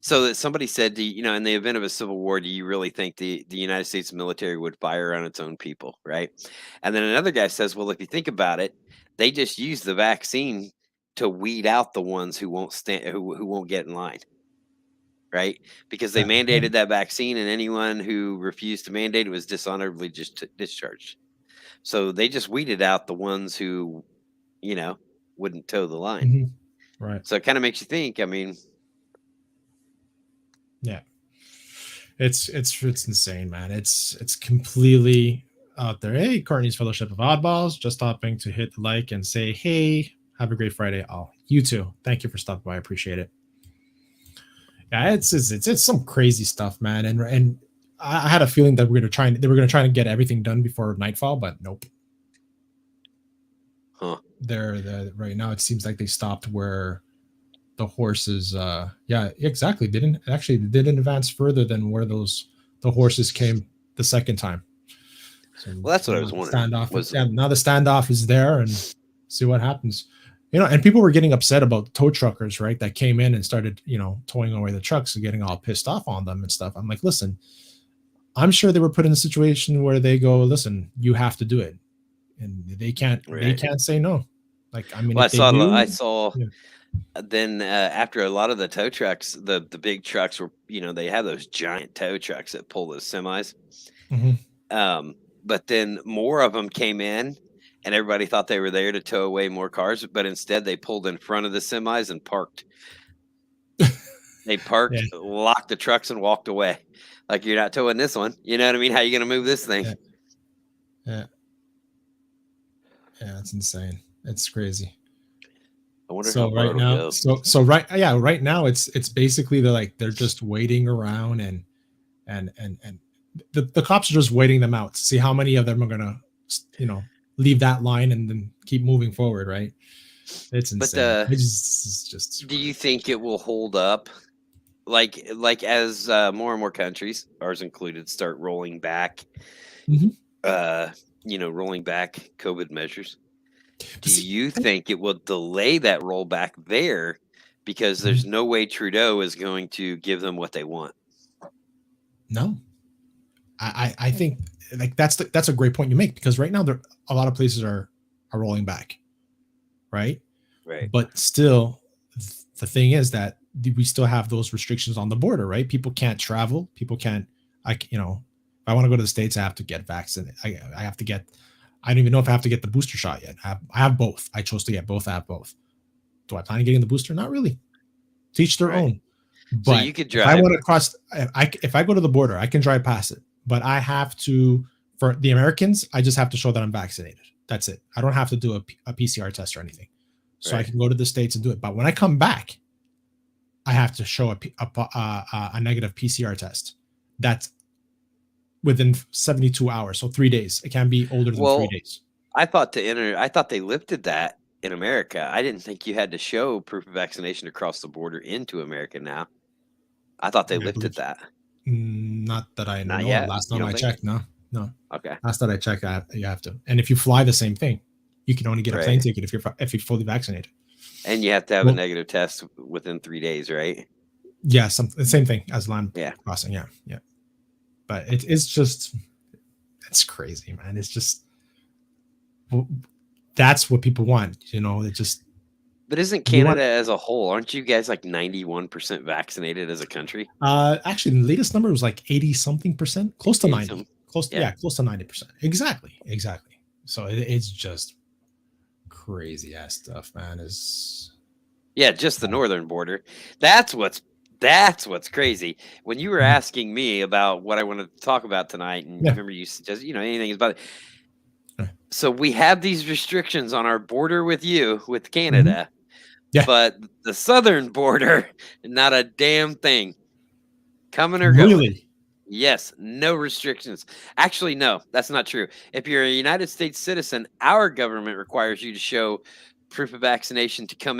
So that somebody said, in the event of a civil war, do you really think the United States military would fire on its own people, right? And then another guy says, well, if you think about it, they just use the vaccine to weed out the ones who won't who won't get in line, right? Because they mandated that vaccine, and anyone who refused to mandate it was dishonorably just discharged. So they just weeded out the ones who, wouldn't toe the line. Right. So it kind of makes you think. I mean. Yeah, it's insane, man. It's completely out there. Hey, Courtney's Fellowship of Oddballs, just stopping to hit the like and say, hey, have a great Friday. You too. Thank you for stopping by. I appreciate it. Yeah, it's some crazy stuff, man. And I had a feeling that they were gonna try to get everything done before nightfall, but nope. They're right now. It seems like they stopped where the horses exactly they didn't advance further than where the horses came the second time. So, well, that's what I was wondering. Now the standoff is there, and see what happens. And people were getting upset about tow truckers, right, that came in and started towing away the trucks and getting all pissed off on them and stuff. I'm like, listen, I'm sure they were put in a situation where they go, listen, you have to do it, and they can't say no. Like, I mean, well, I saw yeah. Then after a lot of the tow trucks, the big trucks were, they have those giant tow trucks that pull those semis. But then more of them came in, and everybody thought they were there to tow away more cars, but instead they pulled in front of the semis and parked. They parked, locked the trucks, and walked away. Like, you're not towing this one. You know what I mean? How are you going to move this thing? Yeah, it's insane. It's crazy. I wonder so right now, right now it's basically they're just waiting around and the cops are just waiting them out to see how many of them are gonna leave that line and then keep moving forward, right? It's insane. But it's just do you think it will hold up? Like as more and more countries, ours included, start rolling back, rolling back COVID measures. Do you think it will delay that rollback there because there's no way Trudeau is going to give them what they want? No, I think like that's a great point you make, because right now a lot of places are rolling back, right? Right. But still, the thing is that we still have those restrictions on the border, right? People can't travel. People can't, if I I want to go to the States, I have to get vaccinated. I have to get. I don't even know if I have to get the booster shot yet. I have both. I chose to get both. I have both. Do I plan on getting the booster? Not really. Teach their own. But so you could drive. If I want to cross, if I go to the border, I can drive past it. But I have to, for the Americans, I just have to show that I'm vaccinated. That's it. I don't have to do a PCR test or anything. So I can go to the States and do it. But when I come back, I have to show a negative PCR test. That's within 72 hours, so 3 days. It can't be older than 3 days. I thought they lifted that in America. I didn't think you had to show proof of vaccination to cross the border into America now. I thought they lifted that. Not that I know. Yet? Last time I checked, no. Okay. Last time I checked, you have to. And if you fly, the same thing. You can only get a plane ticket if you're fully vaccinated. And you have to have a negative test within 3 days, right? Yeah, the same thing as land crossing. Yeah. But it's just, it's crazy, man. It's just, that's what people want, It just. But isn't Canada as a whole? Aren't you guys like 91% vaccinated as a country? Actually, the latest number was like 80-something%, close to 90, close to 90%. Exactly. So it's just crazy ass stuff, man. Just the northern border. That's what's crazy. When you were asking me about what I wanted to talk about tonight, and remember you suggested, anything is about it. So we have these restrictions on our border with Canada. Yeah. But the southern border, not a damn thing. Coming or going. Really? Yes, no restrictions. Actually, no, that's not true. If you're a United States citizen, our government requires you to show proof of vaccination to come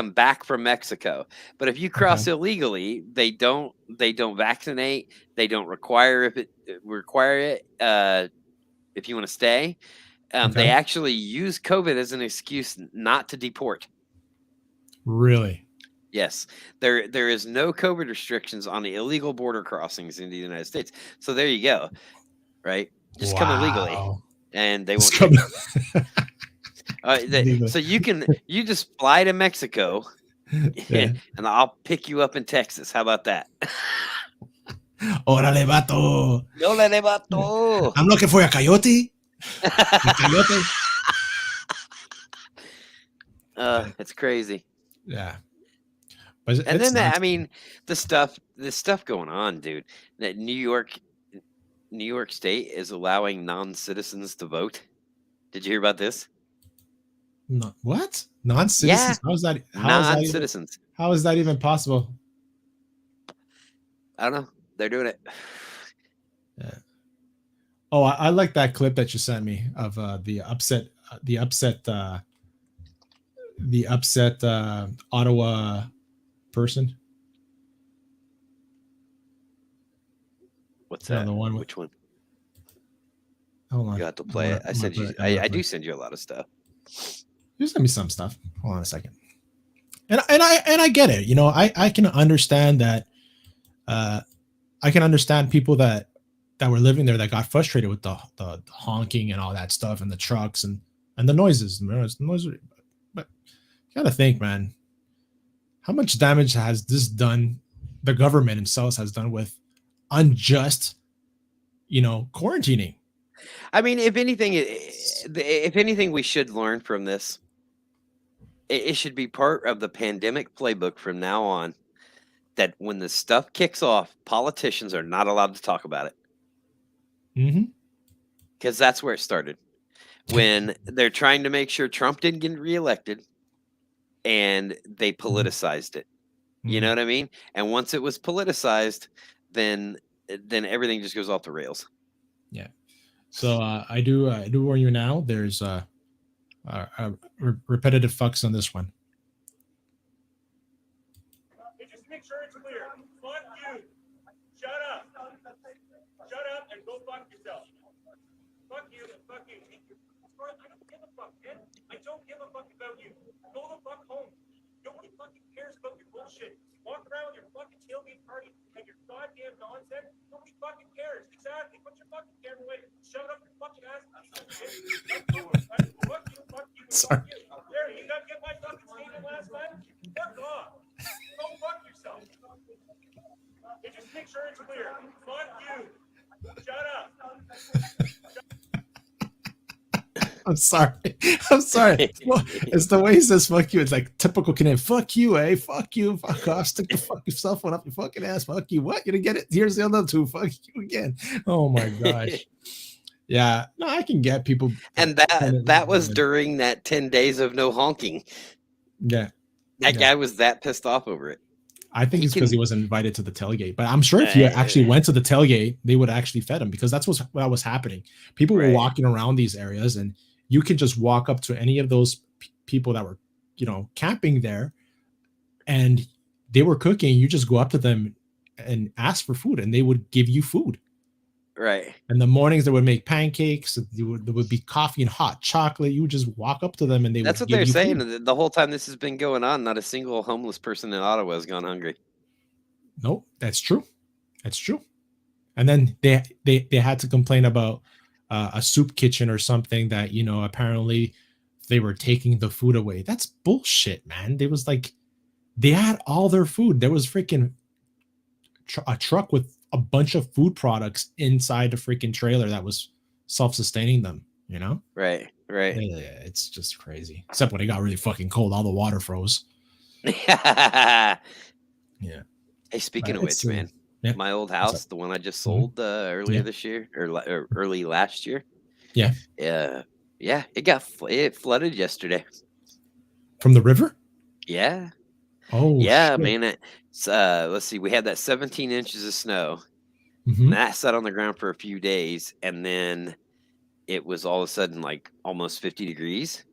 back from Mexico. But if you cross illegally, they don't vaccinate. They don't require it if you want to stay. They actually use COVID as an excuse not to deport. Really? Yes. There is no COVID restrictions on the illegal border crossings in the United States. So there you go. Right? Just come illegally. And they won't. So you just fly to Mexico and I'll pick you up in Texas. How about that? Órale, vato. Órale, vato. I'm looking for a coyote. Coyote. It's crazy. Yeah. But and then the stuff going on, dude. That New York State is allowing non-citizens to vote. Did you hear about this? No, what? Non-citizens? Yeah. How is that? Non-citizens. How is that even possible? I don't know. They're doing it. Yeah. Oh, I like that clip that you sent me of the upset Ottawa person. What's that? The one. Which one? Hold on. You have to play it. I do send you a lot of stuff. You send me some stuff. Hold on a second. And I get it. I can understand that. I can understand people that were living there that got frustrated with the honking and all that stuff and the trucks and the noises. But you gotta think, man, how much damage has this done? The government themselves has done with unjust, quarantining. I mean, if anything, we should learn from this. It should be part of the pandemic playbook from now on. That when the stuff kicks off, politicians are not allowed to talk about it. Mm-hmm. Because that's where it started. When they're trying to make sure Trump didn't get reelected, and they politicized it. You know what I mean? And once it was politicized, then everything just goes off the rails. Yeah. So I do warn you now. There's repetitive fucks on this one. Just make sure it's clear. Fuck you. Shut up. Shut up and go fuck yourself. Fuck you and fuck you. I don't give a fuck, man. I don't give a fuck about you. Go the fuck home. Nobody fucking cares about your bullshit. Walk around with your fucking tailgate party and your goddamn nonsense. Nobody fucking cares. Exactly. Put your fucking camera away. Shut up your fucking ass. Fuck you. Fuck you. Sorry. Fuck you. There, you got to get my fucking statement last time? Fuck off. Go fuck yourself. Just make sure it's clear. Fuck you. Shut up. I'm sorry. I'm sorry. Well, it's the way he says "fuck you." It's like typical Canadian. Fuck you, eh? Fuck you. Fuck off. Stick the fuck yourself one up your fucking ass. Fuck you. What? You didn't get it? Here's the other two. Fuck you again. Oh my gosh. Yeah. No, I can get people. And that was during that 10 days of no honking. Yeah. That guy was that pissed off over it. I think it's because he wasn't invited to the tailgate. But I'm sure if you actually went to the tailgate, they would actually fed him, because that's what was happening. People were walking around these areas, and you could just walk up to any of those people that were, camping there, and they were cooking. You just go up to them and ask for food, and they would give you food. Right. In the mornings, they would make pancakes. There would be coffee and hot chocolate. You would just walk up to them, and that's what they're saying. Food. The whole time this has been going on, not a single homeless person in Ottawa has gone hungry. No, that's true. That's true. And then they had to complain about a soup kitchen or something that, apparently they were taking the food away. That's bullshit, man. They had all their food. There was freaking a truck with a bunch of food products inside the freaking trailer that was self-sustaining them, Right. Yeah, it's just crazy. Except when it got really fucking cold, all the water froze. Yeah. Hey, speaking of which, man, my old house, the one I just sold earlier this year or early last year. Yeah. It flooded yesterday. From the river? Yeah. Oh, yeah, shit. man. Let's see. We had that 17 inches of snow. Mhm. And that sat on the ground for a few days, and then it was all of a sudden like almost 50 degrees,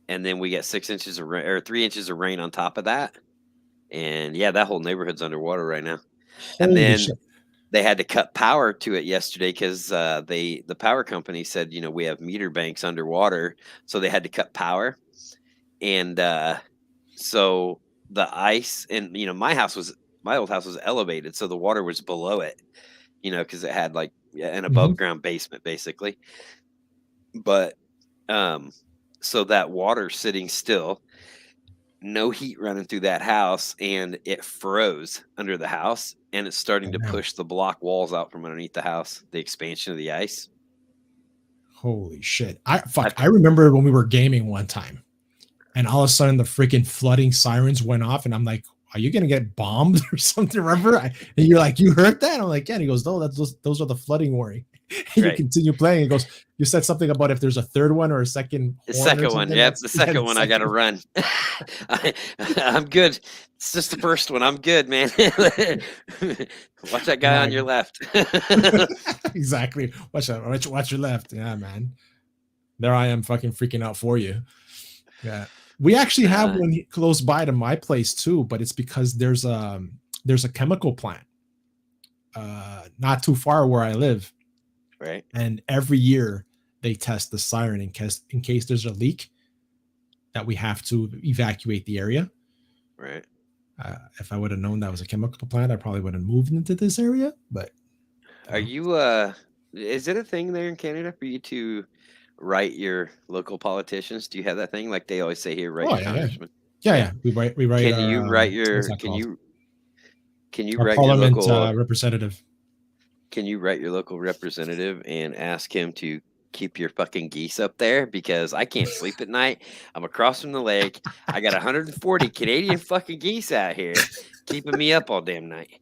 and then we got 6 inches of rain, or 3 inches of rain on top of that. And yeah, that whole neighborhood's underwater right now. And Holy then shit. they had to cut power to it yesterday because the power company said, we have meter banks underwater, so they had to cut power. And so the ice, and my old house was elevated, so the water was below it, because it had like an above ground basement basically. But so that water sitting still, no heat running through that house, and it froze under the house, and it's starting to push the block walls out from underneath the house, the expansion of the ice. Holy shit. I remember when we were gaming one time, and all of a sudden the freaking flooding sirens went off, and I'm like, are you gonna get bombed or something? Remember? And you're like, you heard that? I'm like, yeah. And he goes, no, those are the flooding warning. And you continue playing. He goes, you said something about if there's a third one or a second. The second one, yep. The second one, I gotta run. I'm good. It's just the first one. I'm good, man. Watch that guy on your left. Exactly. Watch your left. Yeah, man. There I am, fucking freaking out for you. Yeah. We actually have one close by to my place too, but it's because there's a chemical plant not too far where I live. Right. And every year they test the siren in case there's a leak that we have to evacuate the area. Right. If I would have known that was a chemical plant, I probably would have moved into this area. But are you is it a thing there in Canada for you to write your local politicians? Do you have that thing like they always say here? Write your congressman. Yeah. We write. Can you write your? Can you write parliament your local representative? Can you write your local representative and ask him to keep your fucking geese up there, because I can't sleep at night. I'm across from the lake. I got 140 Canadian fucking geese out here keeping me up all damn night.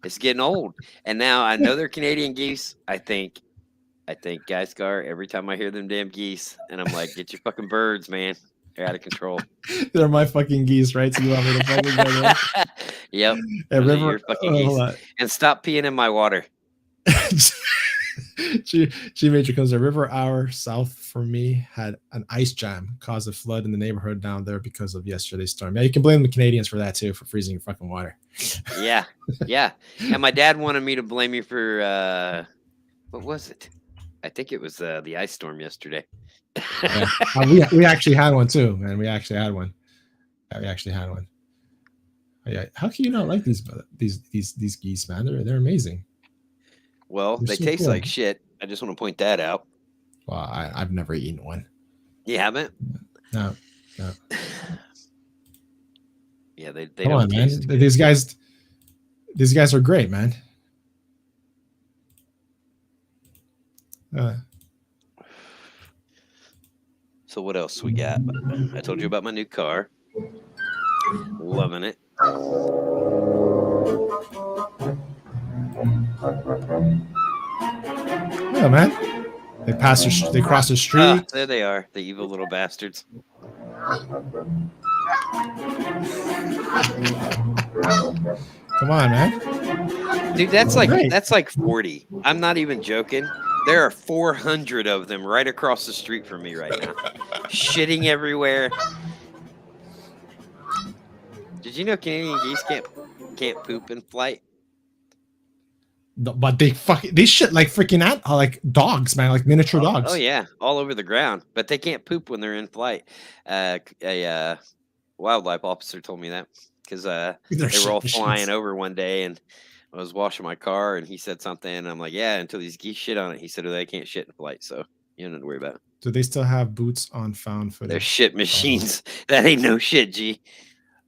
It's getting old, and now I know they're Canadian geese. I think Guy Scar every time I hear them damn geese, and I'm like, get your fucking birds, man. They're out of control. They're my fucking geese, right? So you want me to fucking go there? Yep. River, fucking geese. And stop peeing in my water. G Major comes a river hour south from me had an ice jam, caused a flood in the neighborhood down there because of yesterday's storm. Yeah, you can blame the Canadians for that too, for freezing your fucking water. Yeah. And my dad wanted me to blame you for what was it? I think it was the ice storm yesterday. Yeah. We actually had one too, man. We actually had one. Yeah. How can you not like these geese, man? They're amazing. Well, they taste like shit. I just want to point that out. Well, I've never eaten one. You haven't? No. Yeah, they Come don't on, man. taste good. These guys are great, man. So what else we got? I told you about my new car. Loving it. Yeah, man. They cross the street. There they are, the evil little bastards. Come on, man. Dude, that's like 40. I'm not even joking. There are 400 of them right across the street from me right now. Shitting everywhere. Did you know Canadian geese can't poop in flight? No, but they shit like freaking like dogs, man, like miniature dogs. Oh yeah, all over the ground. But they can't poop when they're in flight. A wildlife officer told me that because they were all flying over one day, and I was washing my car, and he said something, and I'm like, yeah, until these geese shit on it. He said, oh, they can't shit in flight, so you don't have to worry about it. Do they still have boots on found footage? They're shit machines. That ain't no shit, G.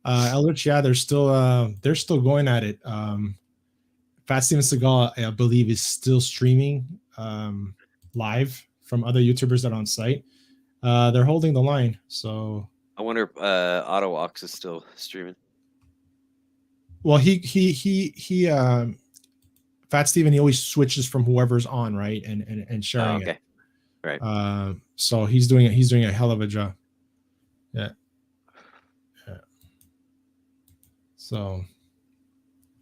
Eldritch, yeah, they're still going at it. Fat Steven Seagal, I believe, is still streaming live from other YouTubers that are on site. They're holding the line. So I wonder if Ottawa is still streaming. Well, Fat Steven, he always switches from whoever's on, right, and sharing it. Right. So he's doing a hell of a job. Yeah. So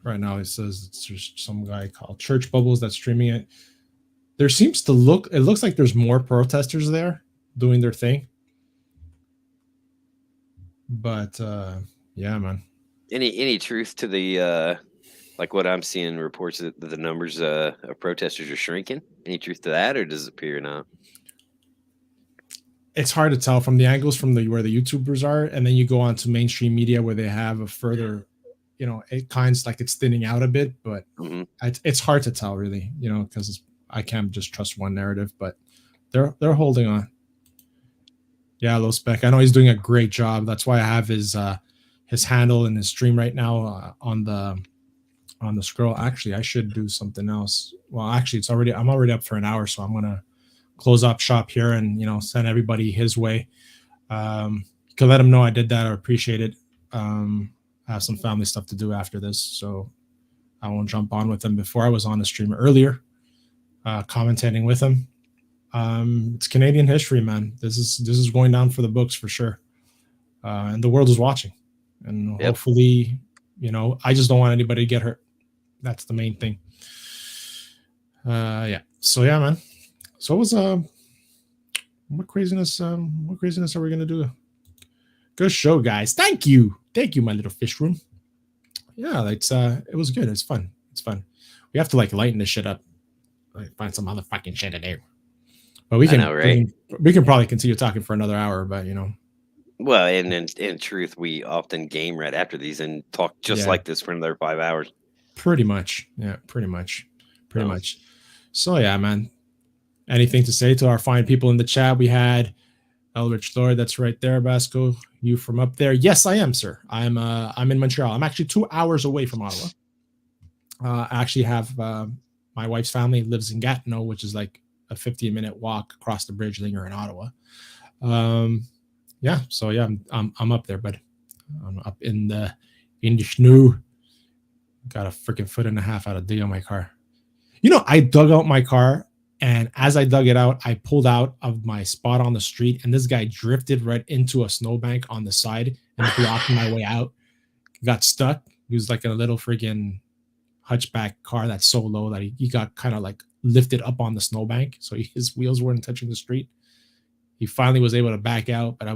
right now it says it's just some guy called Church Bubbles that's streaming it. It looks like there's more protesters there doing their thing. But yeah, man. Any truth to the like what I'm seeing reports that the numbers of protesters are shrinking? Any truth to that, or does it appear not? It's hard to tell from the angles from where the YouTubers are, and then you go on to mainstream media where they have a further, it kinds like it's thinning out a bit, but it's hard to tell really, because I can't just trust one narrative, but they're holding on. Yeah, Low Spec. I know he's doing a great job. That's why I have his handle in his stream right now on the scroll. Actually, I should do something else. Well, actually, I'm already up for an hour, so I'm gonna close up shop here and send everybody his way. You can let him know I did that or appreciate it. I have some family stuff to do after this, so I won't jump on with him. Before I was on the stream earlier, commentating with him. It's Canadian history, man. This is going down for the books for sure, and the world is watching. And hopefully, I just don't want anybody to get hurt. That's the main thing. Yeah. So yeah, man. So it was what craziness are we gonna do? Good show, guys. Thank you, my little fish room. Yeah, it was good. It's fun. We have to lighten this shit up, find some other fucking shit to do. But we can we can probably continue talking for another hour, but Well, and in truth, we often game right after these and talk just like this for another 5 hours. Pretty much. Yeah, pretty much. So yeah, man. Anything to say to our fine people in the chat? We had Eldritch Lord, that's right there, Basco. You from up there? Yes, I am, sir. I'm in Montreal. I'm actually 2 hours away from Ottawa. I actually have my wife's family lives in Gatineau, which is like a 15-minute walk across the bridge. Then you're in Ottawa. Yeah, so yeah, I'm up there, but I'm up in the snow. Got a freaking foot and a half out of dig on my car. I dug out my car, and as I dug it out, I pulled out of my spot on the street, and this guy drifted right into a snowbank on the side and blocked my way out. Got stuck. He was like a little freaking hatchback car that's so low that he got kind of like lifted up on the snowbank, so his wheels weren't touching the street. He finally was able to back out, but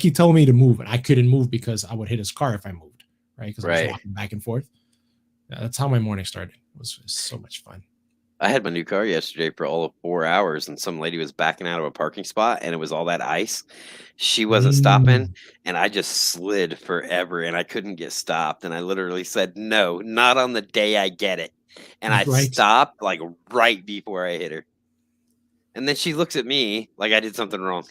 he told me to move, and I couldn't move because I would hit his car if I moved, right? Because I was walking back and forth. Yeah, that's how my morning started. It was so much fun. I had my new car yesterday for all of 4 hours, and some lady was backing out of a parking spot, and it was all that ice. She wasn't stopping, and I just slid forever, and I couldn't get stopped. And I literally said, "No, not on the day I get it." And I stopped right before I hit her. And then she looks at me like I did something wrong.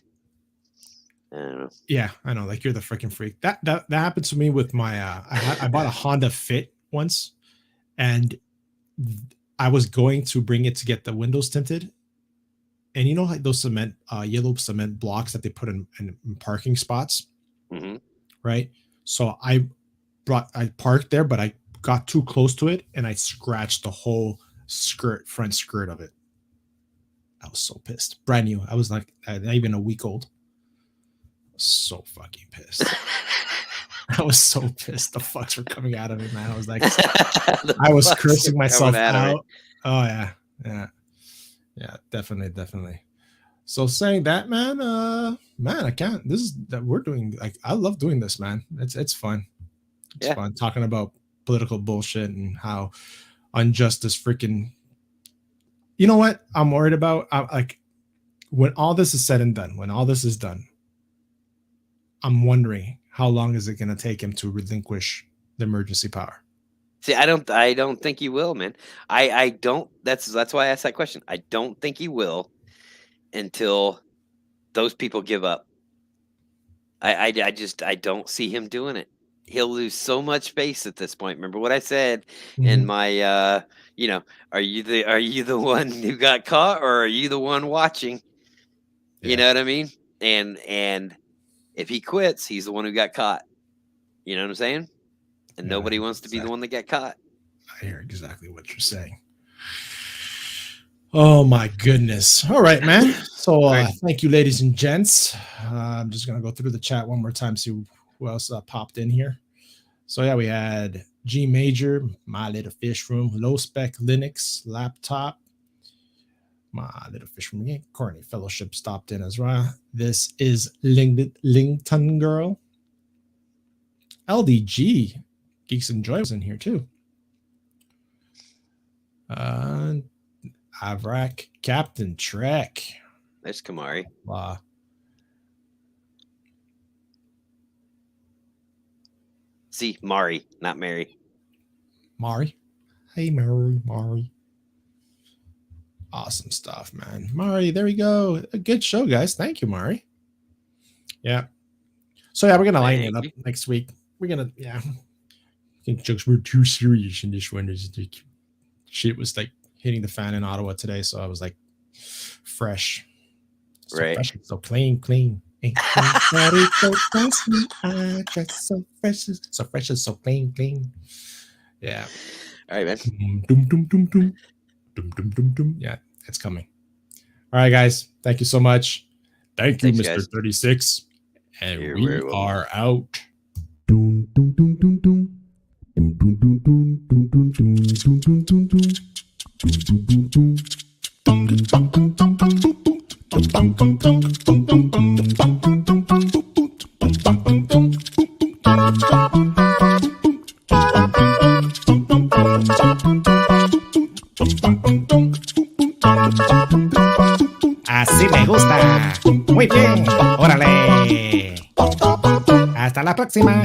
I don't know. Yeah, I know. Like you're the freaking freak. That happened to me with my. I bought a Honda Fit once, and I was going to bring it to get the windows tinted, And you know like those yellow cement blocks that they put in parking spots, right? So I parked there, but I got too close to it and I scratched the whole front skirt of it. I was so pissed. Brand new. I was like not even a week old. So fucking pissed. I was so pissed. The fucks were coming out of it, man. I was like, I was cursing myself out. Oh yeah, definitely. So saying that, man, I can't. We're doing like I love doing this, man. It's fun. It's fun talking about political bullshit and how unjust this freaking. You know what I'm worried about? Like when all this is said and done, when all this is done, I'm wondering how long is it going to take him to relinquish the emergency power? See, I don't think he will, man. I don't. That's why I asked that question. I don't think he will until those people give up. I don't see him doing it. He'll lose so much face at this point. Remember what I said in my, are you the one who got caught or are you the one watching? Yeah. You know what I mean? And if he quits, he's the one who got caught. You know what I'm saying? And nobody wants to be the one that got caught. I hear exactly what you're saying. Oh my goodness. All right, man. So thank you, ladies and gents. I'm just going to go through the chat one more time, see who else popped in here. So yeah, we had G Major, My Little Fish Room, Low Spec Linux Laptop, My Little Fish Room again. Courtney Fellowship stopped in as well. This is Lington Girl. LDG, Geeks and Joy was in here too. Avrak, Captain Trek. There's Kamari. Wow. See, Mari, not Mary. Mari. Hey, Mari. Awesome stuff, man. Mari, there we go. A good show, guys. Thank you, Mari. Yeah. So, yeah, we're going to line it up next week. We're going to, I think jokes were too serious in this one. Shit was like hitting the fan in Ottawa today, so I was like fresh. So right. Fresh, so clean. So fresh, so clean. Yeah. All right, man. Yeah, it's coming. All right, guys. Thank you so much. Thanks, Mr. Guys. 36. And You're we are out. Así me gusta. Muy bien. Órale. Hasta la próxima.